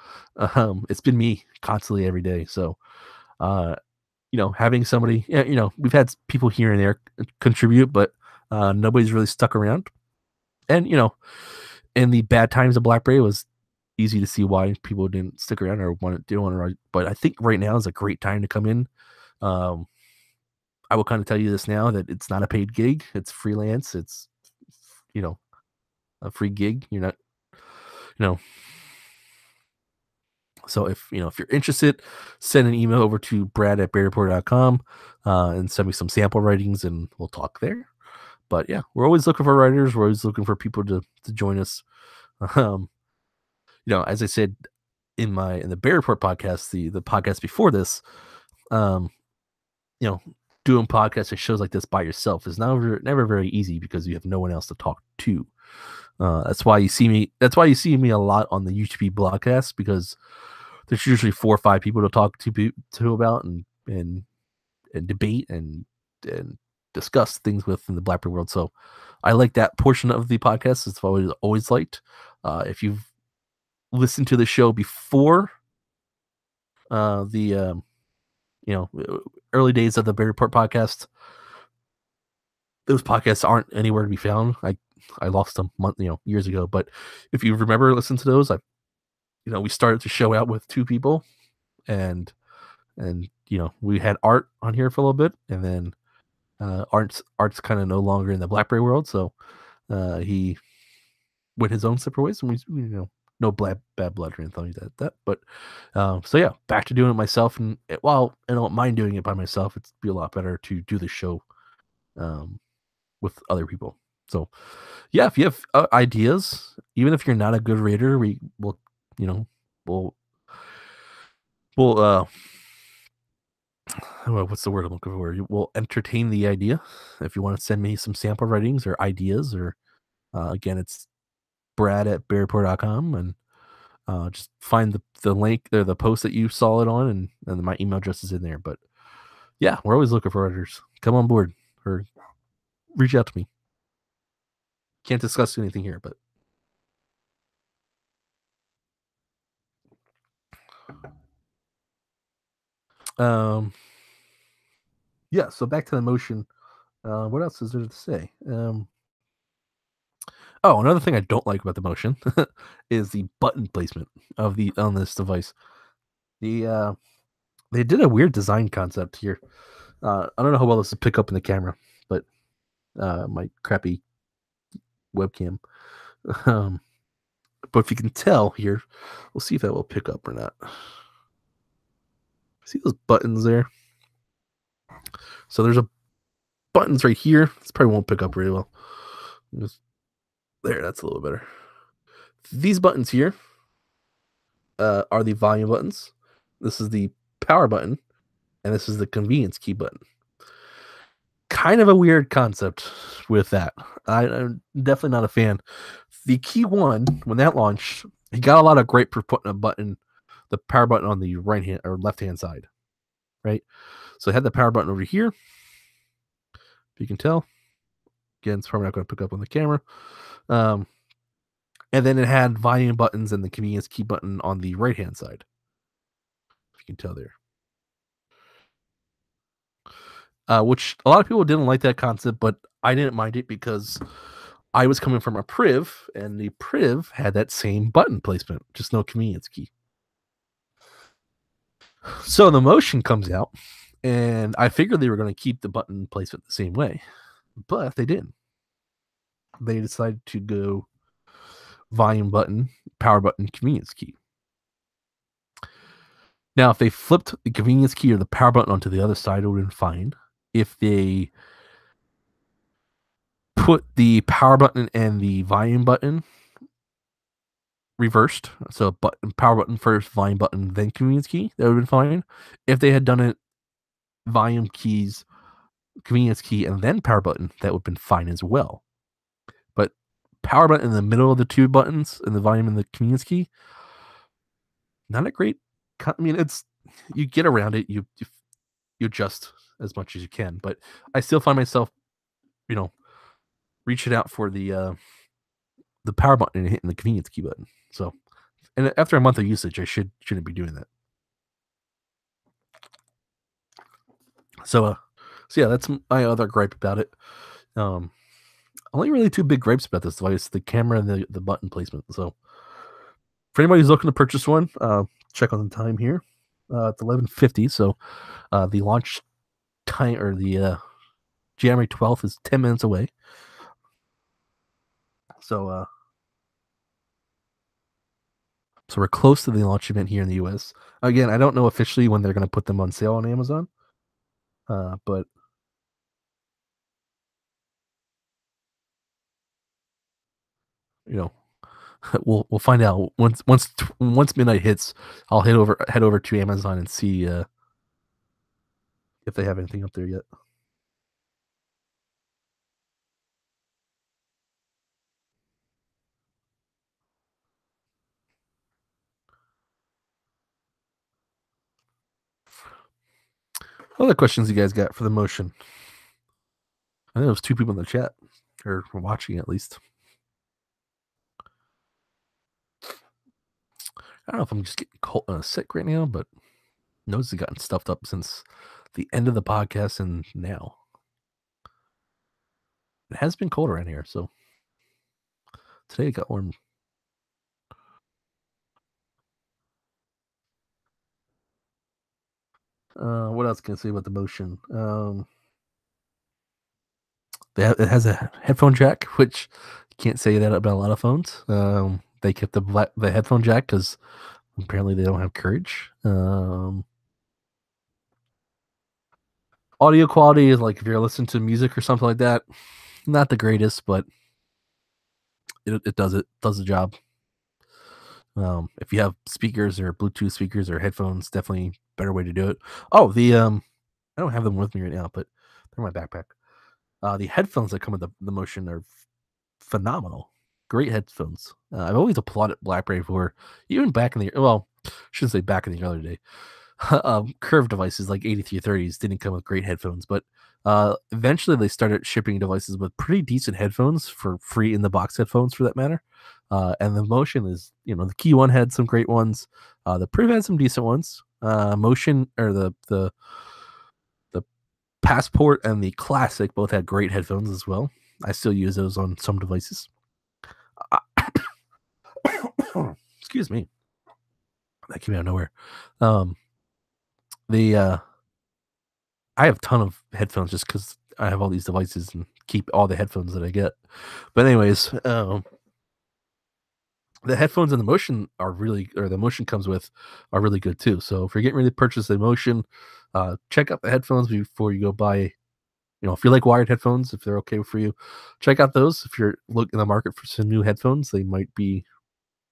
It's been me constantly every day. So, having somebody, we've had people here and there contribute, but nobody's really stuck around. And, in the bad times of BlackBerry, it was easy to see why people didn't stick around or didn't want to write. But I think right now is a great time to come in. I will kind of tell you this now that it's not a paid gig. It's freelance. It's, a free gig. You're not, you know, so if you're interested, send an email over to brad@bearreporter.com and send me some sample writings and we'll talk there. But yeah, we're always looking for writers. We're always looking for people to join us. Um, as I said in the Bear Report podcast, the podcast before this, um, doing podcasts and shows like this by yourself is never very easy because you have no one else to talk to. That's why you see me a lot on the UTP blogcast, because there's usually 4 or 5 people to talk to about and debate and discuss things with in the BlackBerry world. So I like that portion of the podcast. It's always liked. If you've listened to the show before the early days of the Bear Report podcast, those podcasts aren't anywhere to be found. I lost them years ago. But if you remember, listen to those. We started the show out with 2 people, and we had Art on here for a little bit, and then Art's kind of no longer in the BlackBerry world, so he went his own separate ways, and we no bad blood or anything like that. But so yeah, back to doing it myself, and while I don't mind doing it by myself, it'd be a lot better to do the show with other people. So yeah, if you have ideas, even if you're not a good raider, we'll what's the word I'm looking for? We'll entertain the idea. If you want to send me some sample writings or ideas, or again, it's brad@bearreport.com, and just find the link or the post that you saw it on, and my email address is in there. But yeah, we're always looking for writers. Come on board or reach out to me. Can't discuss anything here, but yeah. So back to the Motion. What else is there to say? Oh, another thing I don't like about the Motion is the button placement on this device. They did a weird design concept here. I don't know how well this will pick up in the camera, but my crappy webcam. But if you can tell here, we'll see if that will pick up or not. See those buttons there? So there's buttons right here. This probably won't pick up really well. There, that's a little better. These buttons here are the volume buttons. This is the power button, and this is the convenience key button. Kind of a weird concept with that. I'm definitely not a fan. The key one, when that launched, he got a lot of great for putting the power button on the right hand or left hand side, right? So it had the power button over here. If you can tell, again, it's probably not going to pick up on the camera. And then it had volume buttons and the convenience key button on the right hand side. If you can tell there. Which a lot of people didn't like that concept, but I didn't mind it because I was coming from a Priv, and the Priv had that same button placement, just no convenience key. So the Motion comes out, and I figured they were going to keep the button placement the same way, but they didn't. They decided to go volume button, power button, convenience key. Now, if they flipped the convenience key or the power button onto the other side, it would have been fine. If they put the power button and the volume button reversed, so power button first, volume button, then convenience key, that would have been fine. If they had done it volume keys, convenience key, and then power button, that would have been fine as well. But power button in the middle of the two buttons and the volume and the convenience key, not a great. I mean, it's you get around it. You adjust as much as you can, but I still find myself, you know, reaching out for the power button and hitting the convenience key button. So, and after a month of usage, I shouldn't be doing that. So yeah, that's my other gripe about it. Um, only really two big gripes about this device: the camera and the button placement. So, for anybody who's looking to purchase one, check on the time here. It's 11:50. So, the launch time or the January 12th is 10 minutes away. So, so we're close to the launch event here in the US. Again, I don't know officially when they're going to put them on sale on Amazon, but you know, we'll find out once midnight hits. I'll head over to Amazon and see if they have anything up there yet. Other questions you guys got for the Motion? I know there's two people in the chat or watching at least. I don't know if I'm just getting sick right now, but nose has gotten stuffed up since the end of the podcast and now. It has been cold around here, so today it got warm. What else can I say about the Motion? It has a headphone jack, which you can't say that about a lot of phones. They kept the headphone jack because apparently they don't have courage. Audio quality is like if you're listening to music or something like that, not the greatest, but it does the job. If you have speakers or Bluetooth speakers or headphones, definitely better way to do it. Oh, I don't have them with me right now, but they're in my backpack. The headphones that come with the Motion are phenomenal. Great headphones. I've always applauded BlackBerry for even back in the well, I shouldn't say back in the early day. Curved devices like 8330s didn't come with great headphones, but eventually they started shipping devices with pretty decent headphones for free in the box headphones for that matter. And the Motion is, the Key One had some great ones. The Priv had some decent ones. Motion or the Passport and the Classic both had great headphones as well. I still use those on some devices. Excuse me. That came out of nowhere. The I have a ton of headphones just because I have all these devices and keep all the headphones that I get. But anyways, the headphones and the Motion are really, or the Motion comes with, are really good too. So if you're getting ready to purchase the Motion, check out the headphones before you go buy. If you like wired headphones, if they're okay for you, check out those. If you're looking in the market for some new headphones, they might be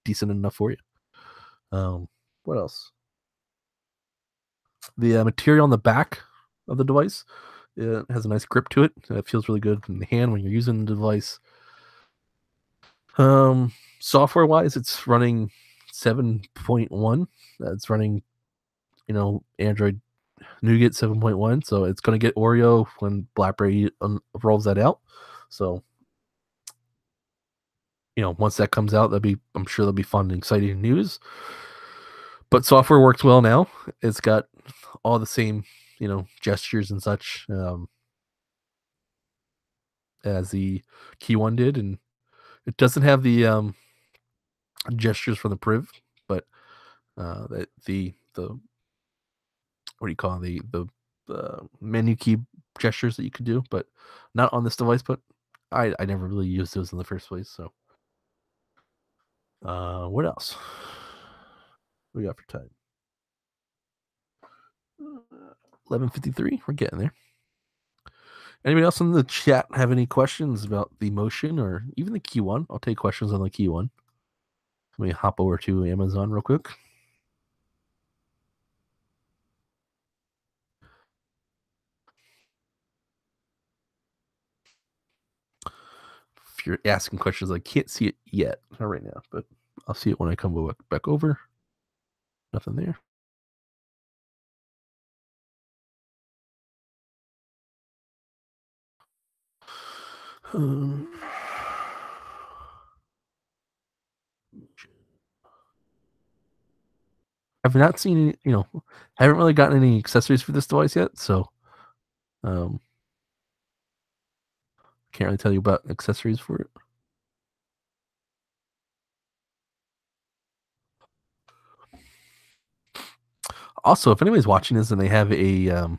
decent enough for you. What else? The material on the back of the device, it has a nice grip to it. It feels really good in the hand when you're using the device. Software wise, it's running 7.1. It's running, Android Nougat 7.1. So it's going to get Oreo when BlackBerry rolls that out. So, once that comes out, I'm sure that'll be fun and exciting news. But software works well now. It's got all the same, gestures and such as the Key One did, and it doesn't have the gestures from the Priv, but the what do you call it? The menu key gestures that you could do, but not on this device. But I never really used those in the first place. So, what else we got for time? 11:53. We're getting there. Anybody else in the chat have any questions about the Motion or even the Key One? I'll take questions on the Key One. Let me hop over to Amazon real quick. if you're asking questions, I can't see it yet, not right now, but I'll see it when I come back over. Nothing there. Um, I've not seen any, haven't really gotten any accessories for this device yet, so um, can't really tell you about accessories for it. Also, if anybody's watching this and they have a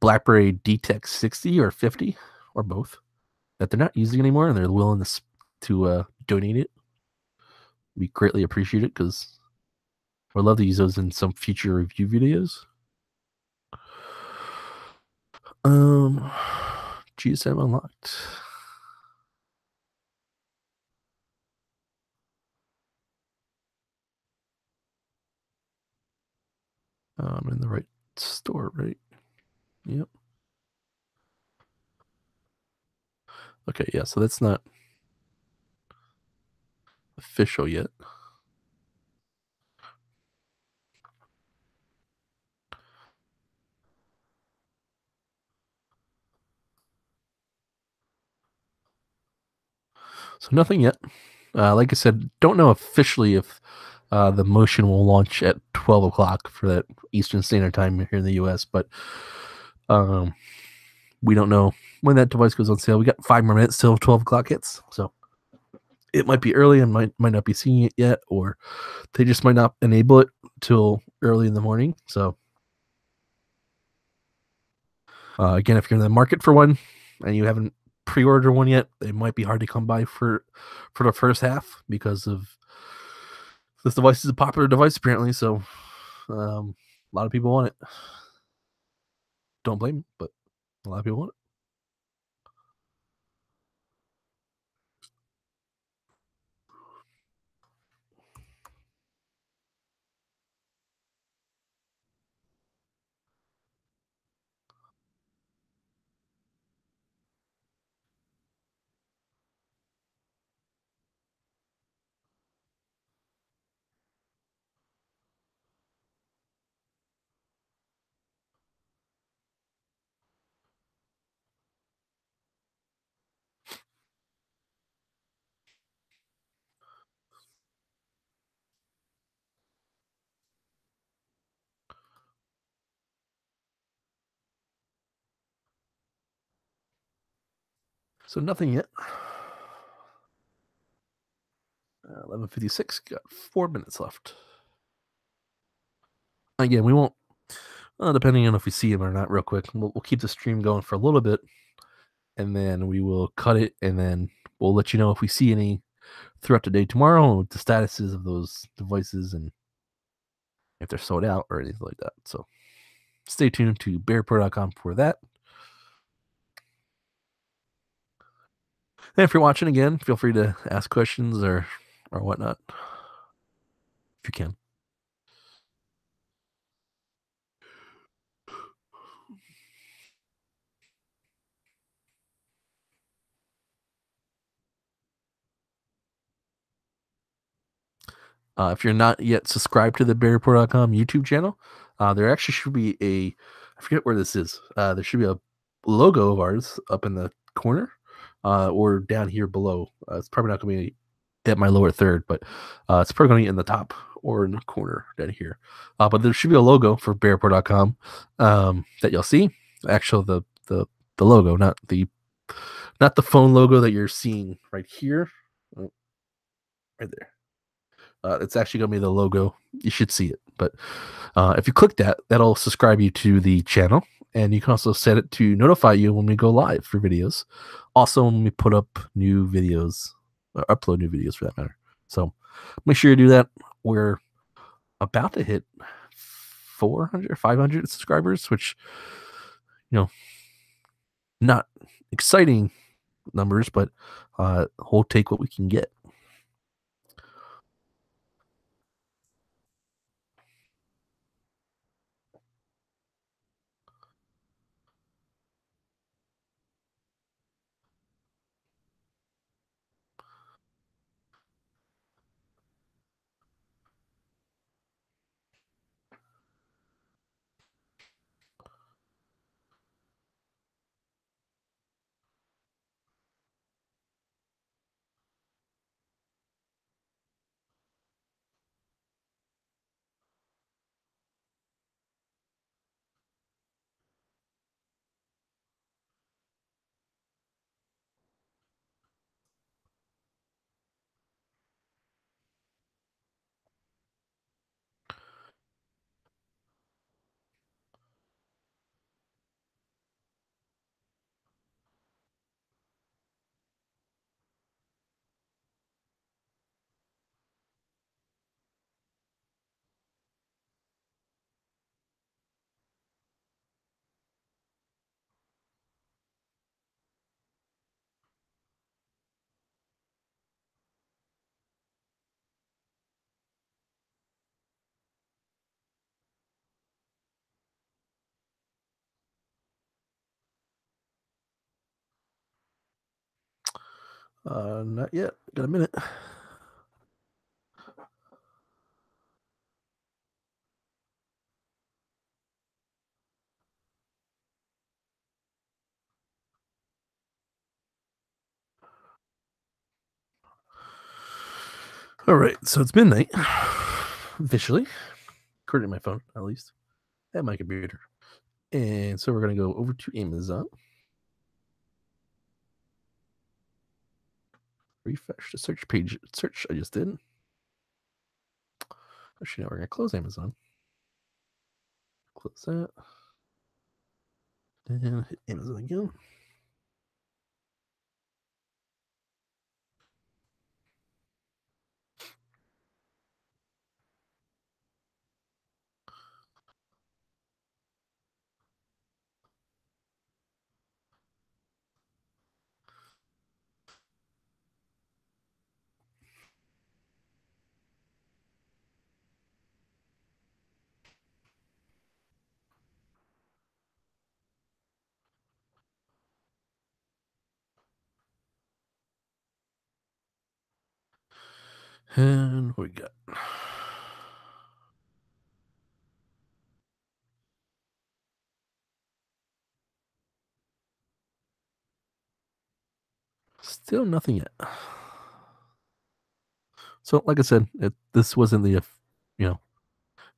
BlackBerry DTech 60 or 50 or both that they're not using anymore and they're willing to donate it, we greatly appreciate it because we'd love to use those in some future review videos. Um, GSM Unlocked. I'm in the right store, right? Yep. Okay, yeah, so that's not official yet. So nothing yet. Like I said, don't know officially if the Motion will launch at 12 o'clock for that Eastern Standard Time here in the US, but um, we don't know when that device goes on sale. We got 5 more minutes till 12 o'clock hits, so it might be early and might not be seeing it yet, or they just might not enable it till early in the morning. So again, if you're in the market for one and you haven't pre-ordered one yet, it might be hard to come by for the first half because of this device is a popular device apparently. So a lot of people want it. Don't blame them, but a lot of people want it. So nothing yet. 11:56. Got 4 minutes left. Again, we won't. Depending on if we see him or not, real quick, we'll keep the stream going for a little bit, and then we will cut it, and then we'll let you know if we see any throughout the day tomorrow, what the statuses of those devices, and if they're sold out or anything like that. So stay tuned to bearpro.com for that. And if you're watching again, feel free to ask questions or whatnot if you can. If you're not yet subscribed to the bearreport.com YouTube channel, there actually should be I forget where this is. There should be a logo of ours up in the corner or down here below. It's probably not going to be at my lower third, but it's probably going to be in the top or in the corner down here. But there should be a logo for bearreport.com that you'll see. Actually, the logo, not the phone logo that you're seeing right here. Oh, right there. It's actually going to be the logo. You should see it. But if you click that, that'll subscribe you to the channel. And you can also set it to notify you when we go live for videos. Also, when we put up new videos, or upload new videos for that matter. So make sure you do that. We're about to hit 400 or 500 subscribers, which, not exciting numbers, but we'll take what we can get. Not yet. Got a minute. All right, so it's midnight officially, according to my phone, at least, and my computer. And so we're gonna go over to Amazon, refresh the search page. Search I just did. Actually, now we're gonna close Amazon. Close that, and hit Amazon again. And what we got? Still nothing yet. So, like I said, this wasn't you know,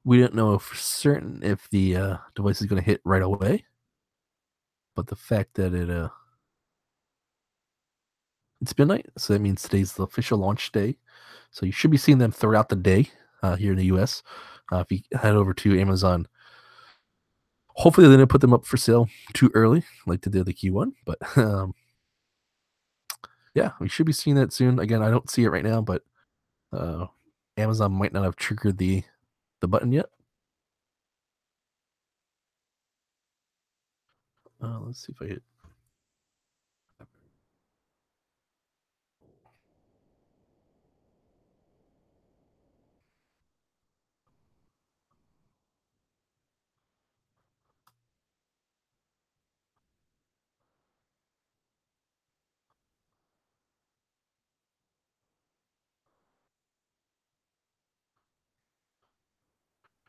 we didn't know for certain if the device is going to hit right away, but the fact that it's midnight, so that means today's the official launch day. So you should be seeing them throughout the day here in the U.S. If you head over to Amazon, hopefully they didn't put them up for sale too early, like they did the Q1. But yeah, we should be seeing that soon. Again, I don't see it right now, but uh, Amazon might not have triggered the button yet. Let's see if I hit.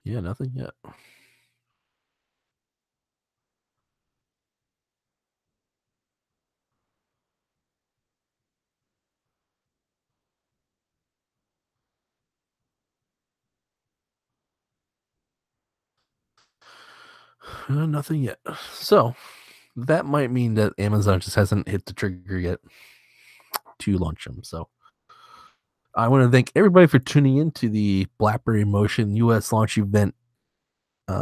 Yeah, nothing yet. Nothing yet. So that might mean that Amazon just hasn't hit the trigger yet to launch them. So I want to thank everybody for tuning in to the BlackBerry Motion US launch event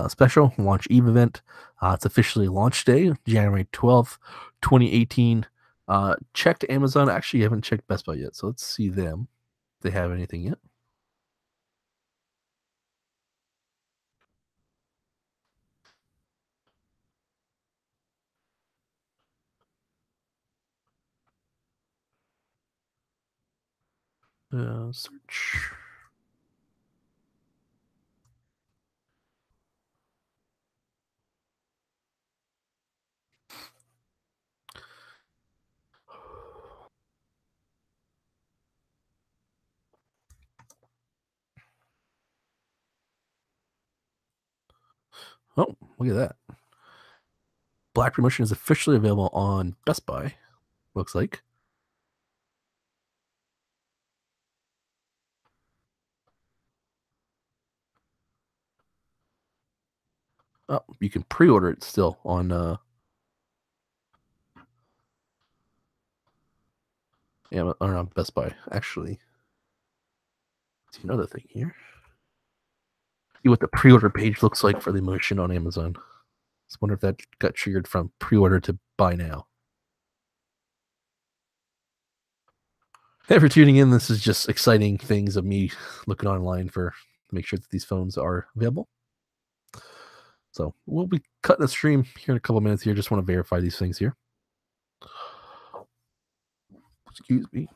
special launch eve event. It's officially launch day, January 12th, 2018. Checked Amazon. Actually, I haven't checked Best Buy yet. So let's see them. If they have anything yet. Search. Oh, look at that. BlackBerry Motion is officially available on Best Buy. Looks like. Oh, you can pre-order it still on or on Best Buy. Actually, see another thing here. See what the pre-order page looks like for the Motion on Amazon. Just wonder if that got triggered from pre-order to buy now. Hey, for tuning in. This is just exciting things of me looking online for to make sure that these phones are available. So we'll be cutting the stream here in a couple minutes here. Just want to verify these things here. Excuse me.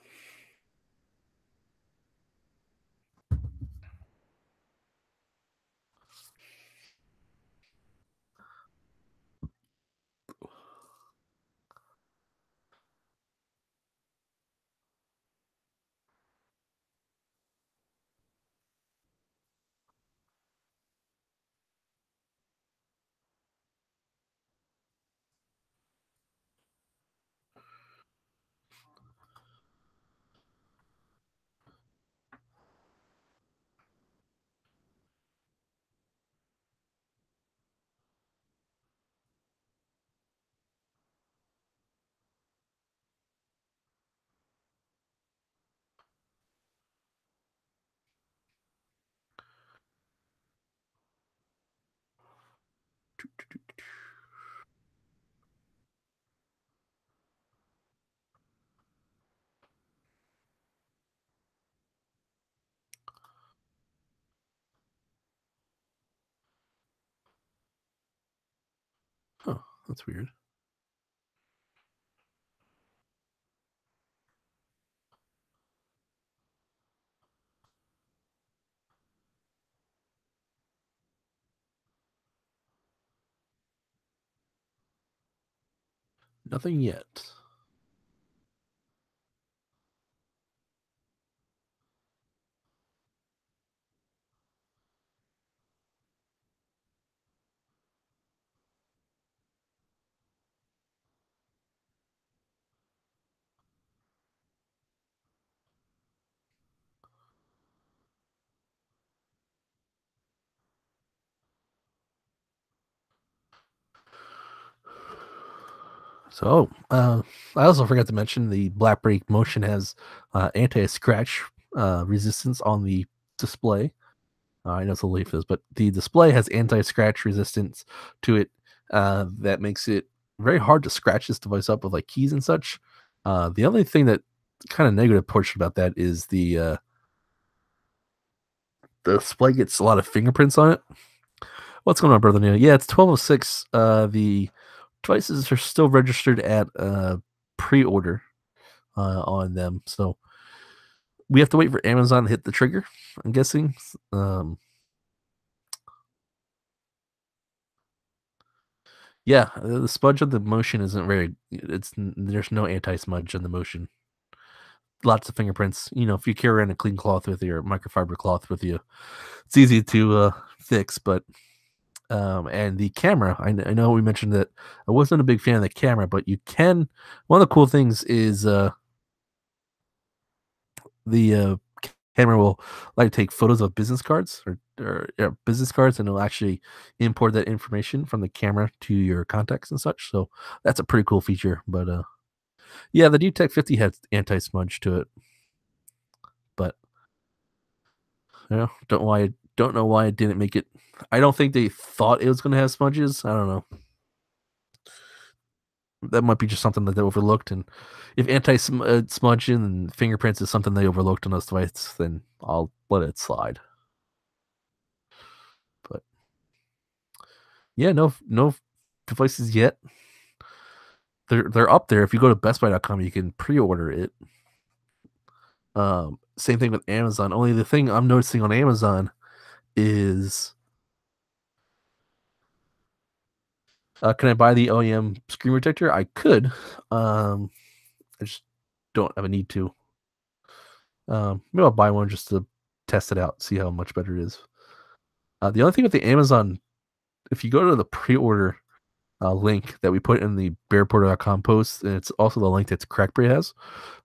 Huh, that's weird. Nothing yet. So, I also forgot to mention the BlackBerry Motion has anti-scratch resistance on the display. I know it's a leaf is, but the display has anti-scratch resistance to it that makes it very hard to scratch this device up with like keys and such. The only thing that kind of negative portion about that is the display gets a lot of fingerprints on it. What's going on, brother Neil? Yeah, it's 12:06. The devices are still registered at pre-order on them, so we have to wait for Amazon to hit the trigger. I'm guessing. Um, yeah, the smudge of the Motion isn't very. There's no anti-smudge in the Motion. Lots of fingerprints. You know, if you carry around a clean cloth with you or microfiber cloth with you, it's easy to fix. But and the camera, I know we mentioned that I wasn't a big fan of the camera, but you can. One of the cool things is the camera will like take photos of business cards or yeah, business cards, and it'll actually import that information from the camera to your contacts and such. So that's a pretty cool feature. But yeah, the DTEC 50 has anti-smudge to it, but you know, don't know why it didn't make it. I don't think they thought it was going to have smudges. I don't know. That might be just something that they overlooked. And if anti-smudge and fingerprints is something they overlooked on those devices, then I'll let it slide. But yeah, no devices yet. They're up there. If you go to bestbuy.com, you can pre-order it. Same thing with Amazon. Only the thing I'm noticing on Amazon is, can I buy the OEM screen protector? I could. I just don't have a need to. Maybe I'll buy one just to test it out, see how much better it is. The only thing with the Amazon, if you go to the pre-order link that we put in the bearporter.com post, and it's also the link that Crackberry has,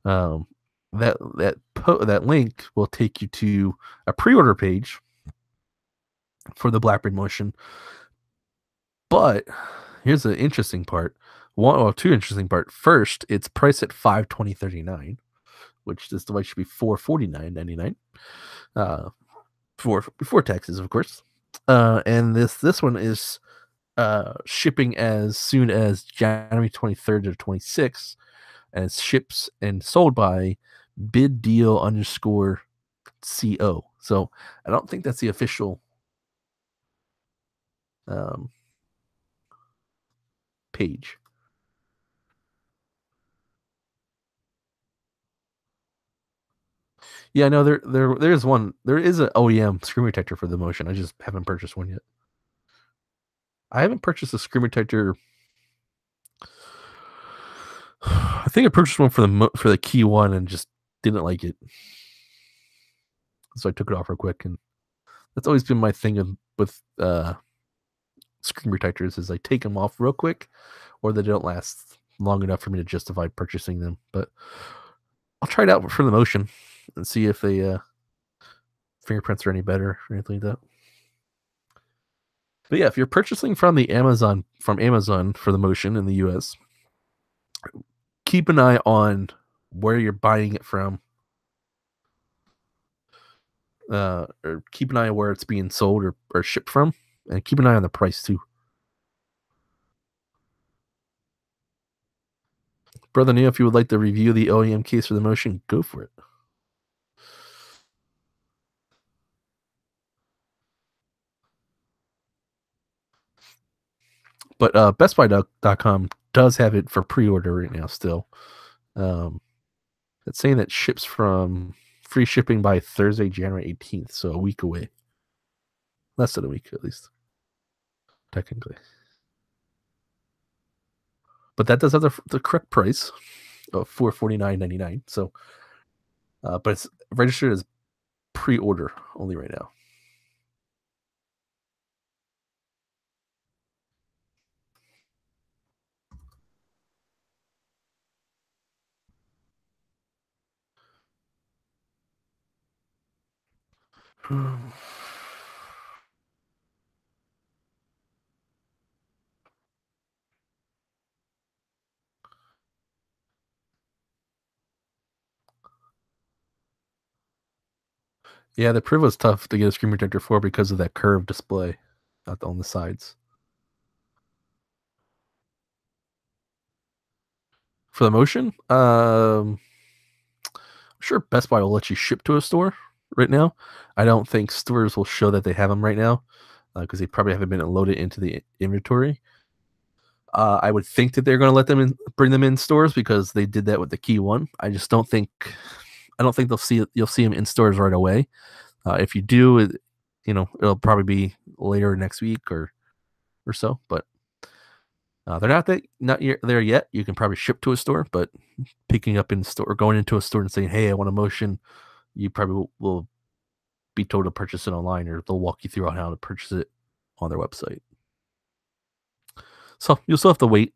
um, that link will take you to a pre-order page for the BlackBerry Motion. But here's the interesting part. Two interesting part. First, it's priced at $520.39, which this device should be $449.99. For before taxes, of course. And this one is shipping as soon as January 23rd to 26th, and it ships and sold by bid deal underscore co. So I don't think that's the official um, page. Yeah, no, there's one. There is an OEM screen protector for the Motion. I just haven't purchased one yet. I haven't purchased a screen protector. I think I purchased one for for the Key One and just didn't like it, so I took it off real quick. And that's always been my thing with screen protectors is I take them off real quick, or they don't last long enough for me to justify purchasing them. But I'll try it out for the Motion and see if the fingerprints are any better or anything like that. But yeah, if you're purchasing from Amazon for the Motion in the US, keep an eye on where you're buying it from. Or keep an eye on where it's being sold or shipped from, and keep an eye on the price too. Brother Neil, if you would like to review the OEM case for the Motion, go for it. But BestBuy.com does have it for pre-order right now still. It's saying that ships from free shipping by Thursday, January 18th, so a week away. Less than a week, at least, technically. But that does have the correct price of $449.99. So, but it's registered as pre-order only right now. Yeah, the Priv was tough to get a screen protector for because of that curved display on the sides. For the Motion, I'm sure Best Buy will let you ship to a store right now. I don't think stores will show that they have them right now because they probably haven't been loaded into the inventory. I would think that they're going to let them in, bring them in stores because they did that with the Key One. I don't think you'll see them in stores right away. If you do, it'll probably be later next week or so. But they're not there yet. You can probably ship to a store, but picking up in store or going into a store and saying, "Hey, I want a Motion," you probably will be told to purchase it online, or they'll walk you through on how to purchase it on their website. So you'll still have to wait.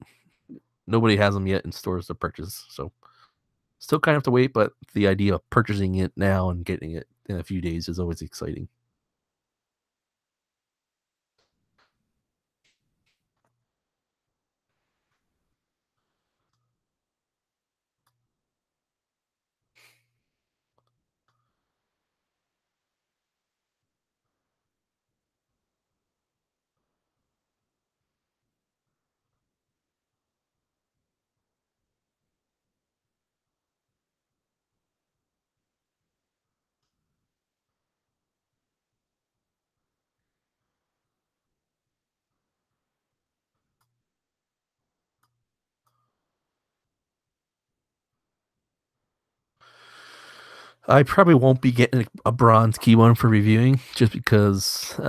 Nobody has them yet in stores to purchase, so still kind of have to wait. But the idea of purchasing it now and getting it in a few days is always exciting. I probably won't be getting a bronze key one for reviewing just because it's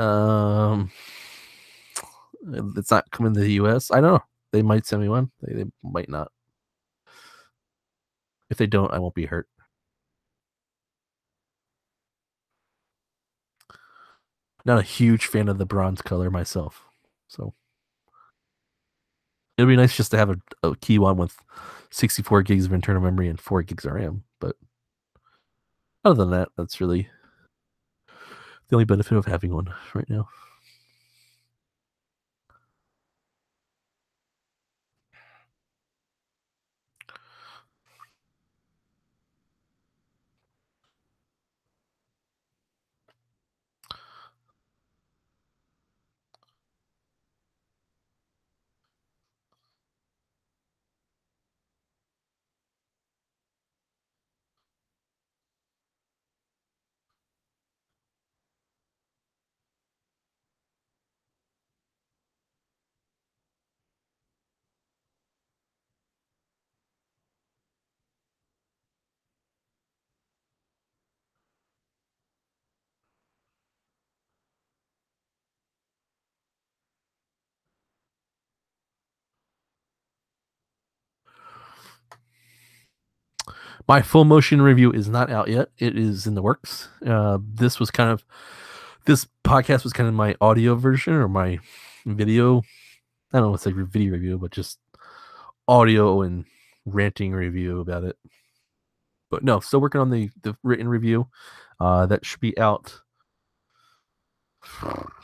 not coming to the US. I don't know. They might send me one. They might not. If they don't, I won't be hurt. Not a huge fan of the bronze color myself. So it'd be nice just to have a key one with 64 gigs of internal memory and 4 gigs of RAM. But other than that, that's really the only benefit of having one right now. My full Motion review is not out yet. It is in the works. This podcast was kind of my audio version or my video. I don't know what's like video review, but just audio and ranting review about it. But no, still working on the written review. That should be out.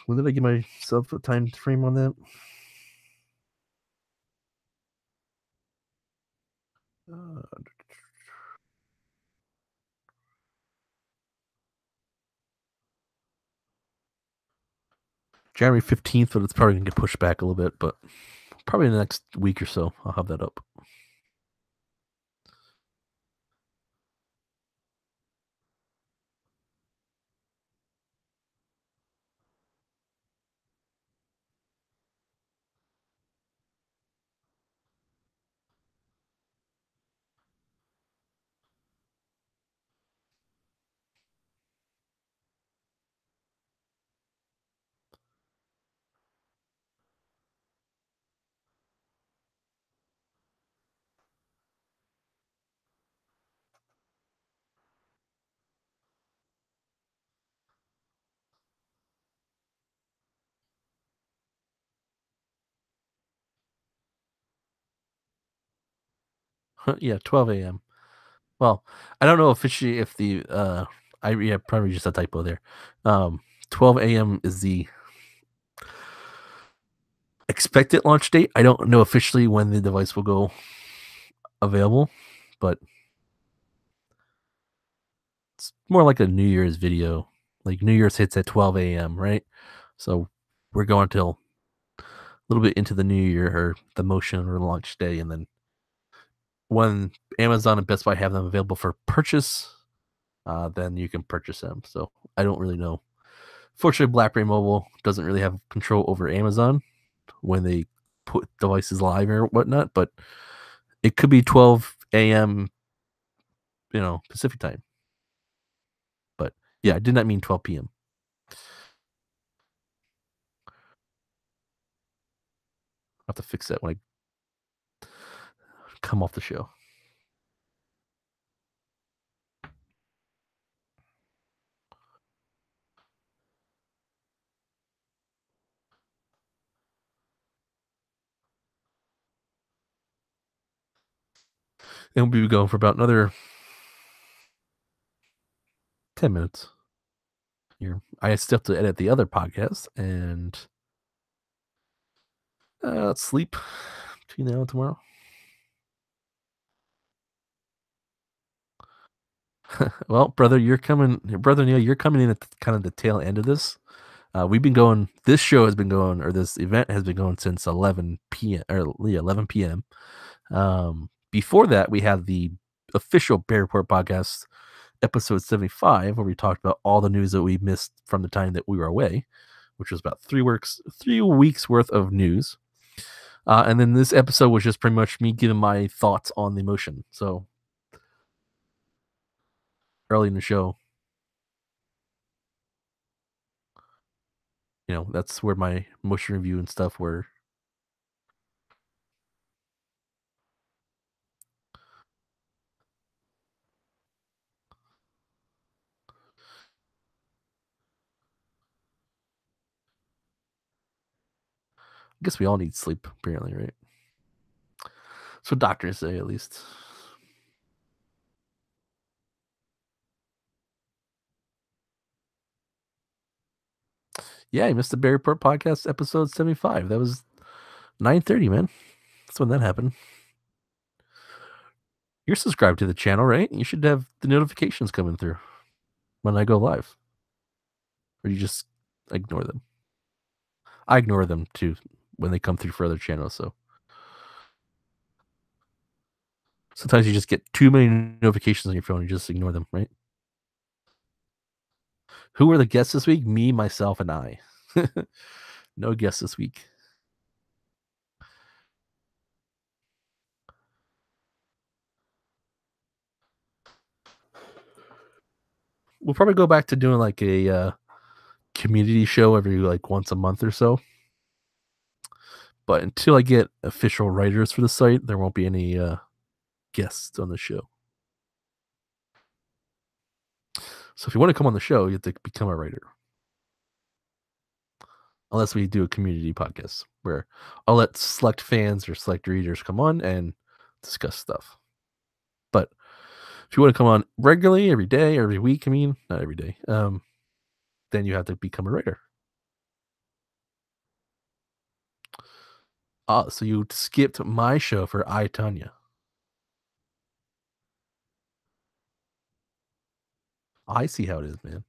When did I give myself a time frame on that? Uh, January 15th, but it's probably gonna get pushed back a little bit. But probably in the next week or so, I'll have that up. Yeah, 12 a.m. Well, I don't know officially if the I yeah, probably just a typo there. Um, 12 a.m. is the expected launch date. I don't know officially when the device will go available, but it's more like a New Year's video. Like New Year's hits at 12 a.m., right? So we're going till a little bit into the new year or the Motion or launch day, and then when Amazon and Best Buy have them available for purchase, then you can purchase them. So I don't really know. Fortunately, BlackBerry Mobile doesn't really have control over Amazon when they put devices live or whatnot, but it could be 12 a.m. Pacific time. But yeah, I did not mean 12 p.m. I'll have to fix that when I come off the show. And we'll be going for about another 10 minutes here. I still have to edit the other podcast and sleep between now and tomorrow. Well, brother, brother Neil, you're coming in at kind of the tail end of this. We've been going. This show has been going, or this event has been going since 11 p.m. or yeah, 11 p.m. Before that, we had the official Bear Report podcast, episode 75, where we talked about all the news that we missed from the time that we were away, which was about 3 weeks worth of news. And then this episode was just pretty much me giving my thoughts on the Motion. So early in the show, that's where my Motion review and stuff were. I guess we all need sleep, apparently, right? So doctors say, at least. Yeah, you missed the Barry Report podcast episode 75. That was 9:30, man. That's when that happened. You're subscribed to the channel, right? You should have the notifications coming through when I go live. Or you just ignore them. I ignore them too when they come through for other channels, so sometimes you just get too many notifications on your phone, you just ignore them, right? Who were the guests this week? Me, myself, and I. No guests this week. We'll probably go back to doing like a community show every like once a month or so. But until I get official writers for the site, there won't be any guests on the show. So if you want to come on the show, you have to become a writer. Unless we do a community podcast where I'll let select fans or select readers come on and discuss stuff. But if you want to come on regularly, every day, every week, I mean, not every day, then you have to become a writer. So you skipped my show for I, Tanya. I see how it is, man.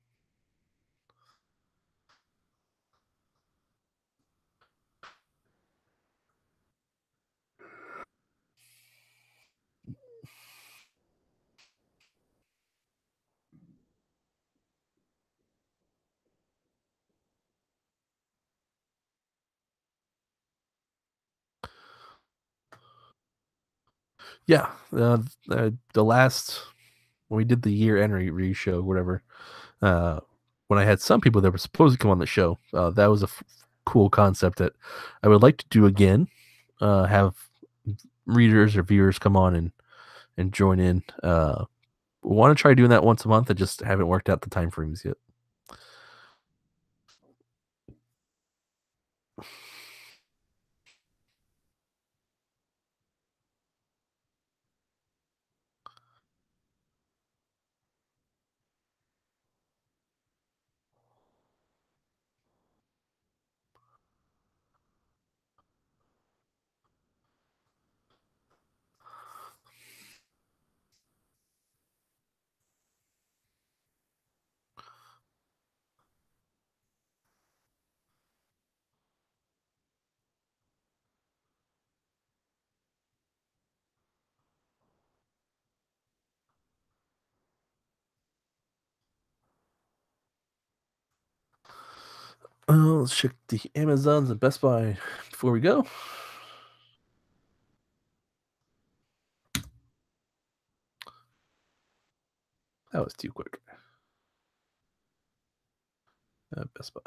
Yeah. The last, when we did the year end show, whatever, uh, when I had some people that were supposed to come on the show, that was a cool concept that I would like to do again. Have readers or viewers come on and join in. Want to try doing that once a month. I just haven't worked out the time frames yet. Let's check the Amazons and Best Buy before we go. That was too quick. Best Buy.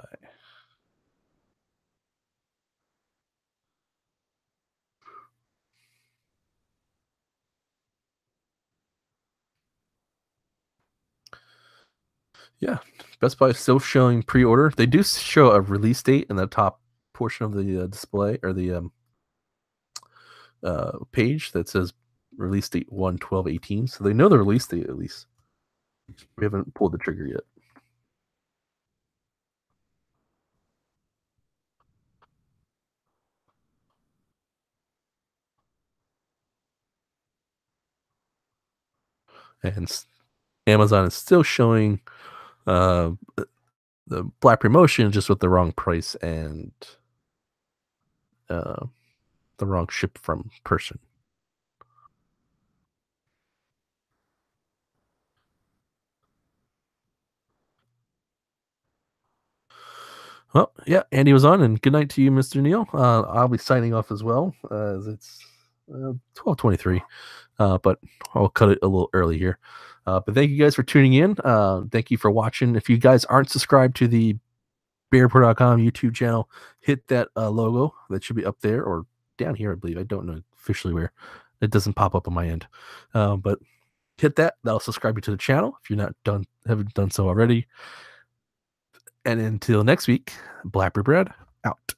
Yeah, Best Buy is still showing pre-order. They do show a release date in the top portion of the display or the page that says release date 1/12/18. So they know the release date at least. We haven't pulled the trigger yet. And Amazon is still showing uh, the BlackBerry Motion just with the wrong price and uh, the wrong ship from person. Well, yeah, Andy was on, and good night to you, Mr. Neal. I'll be signing off as well, as it's 12:23, but I'll cut it a little early here. But thank you guys for tuning in. Thank you for watching. If you guys aren't subscribed to the BearPro.com YouTube channel, hit that logo that should be up there or down here, I believe. I don't know officially where. It doesn't pop up on my end, but hit that. That'll subscribe you to the channel if you're not done, haven't done so already. And until next week, Blackberry Bread out.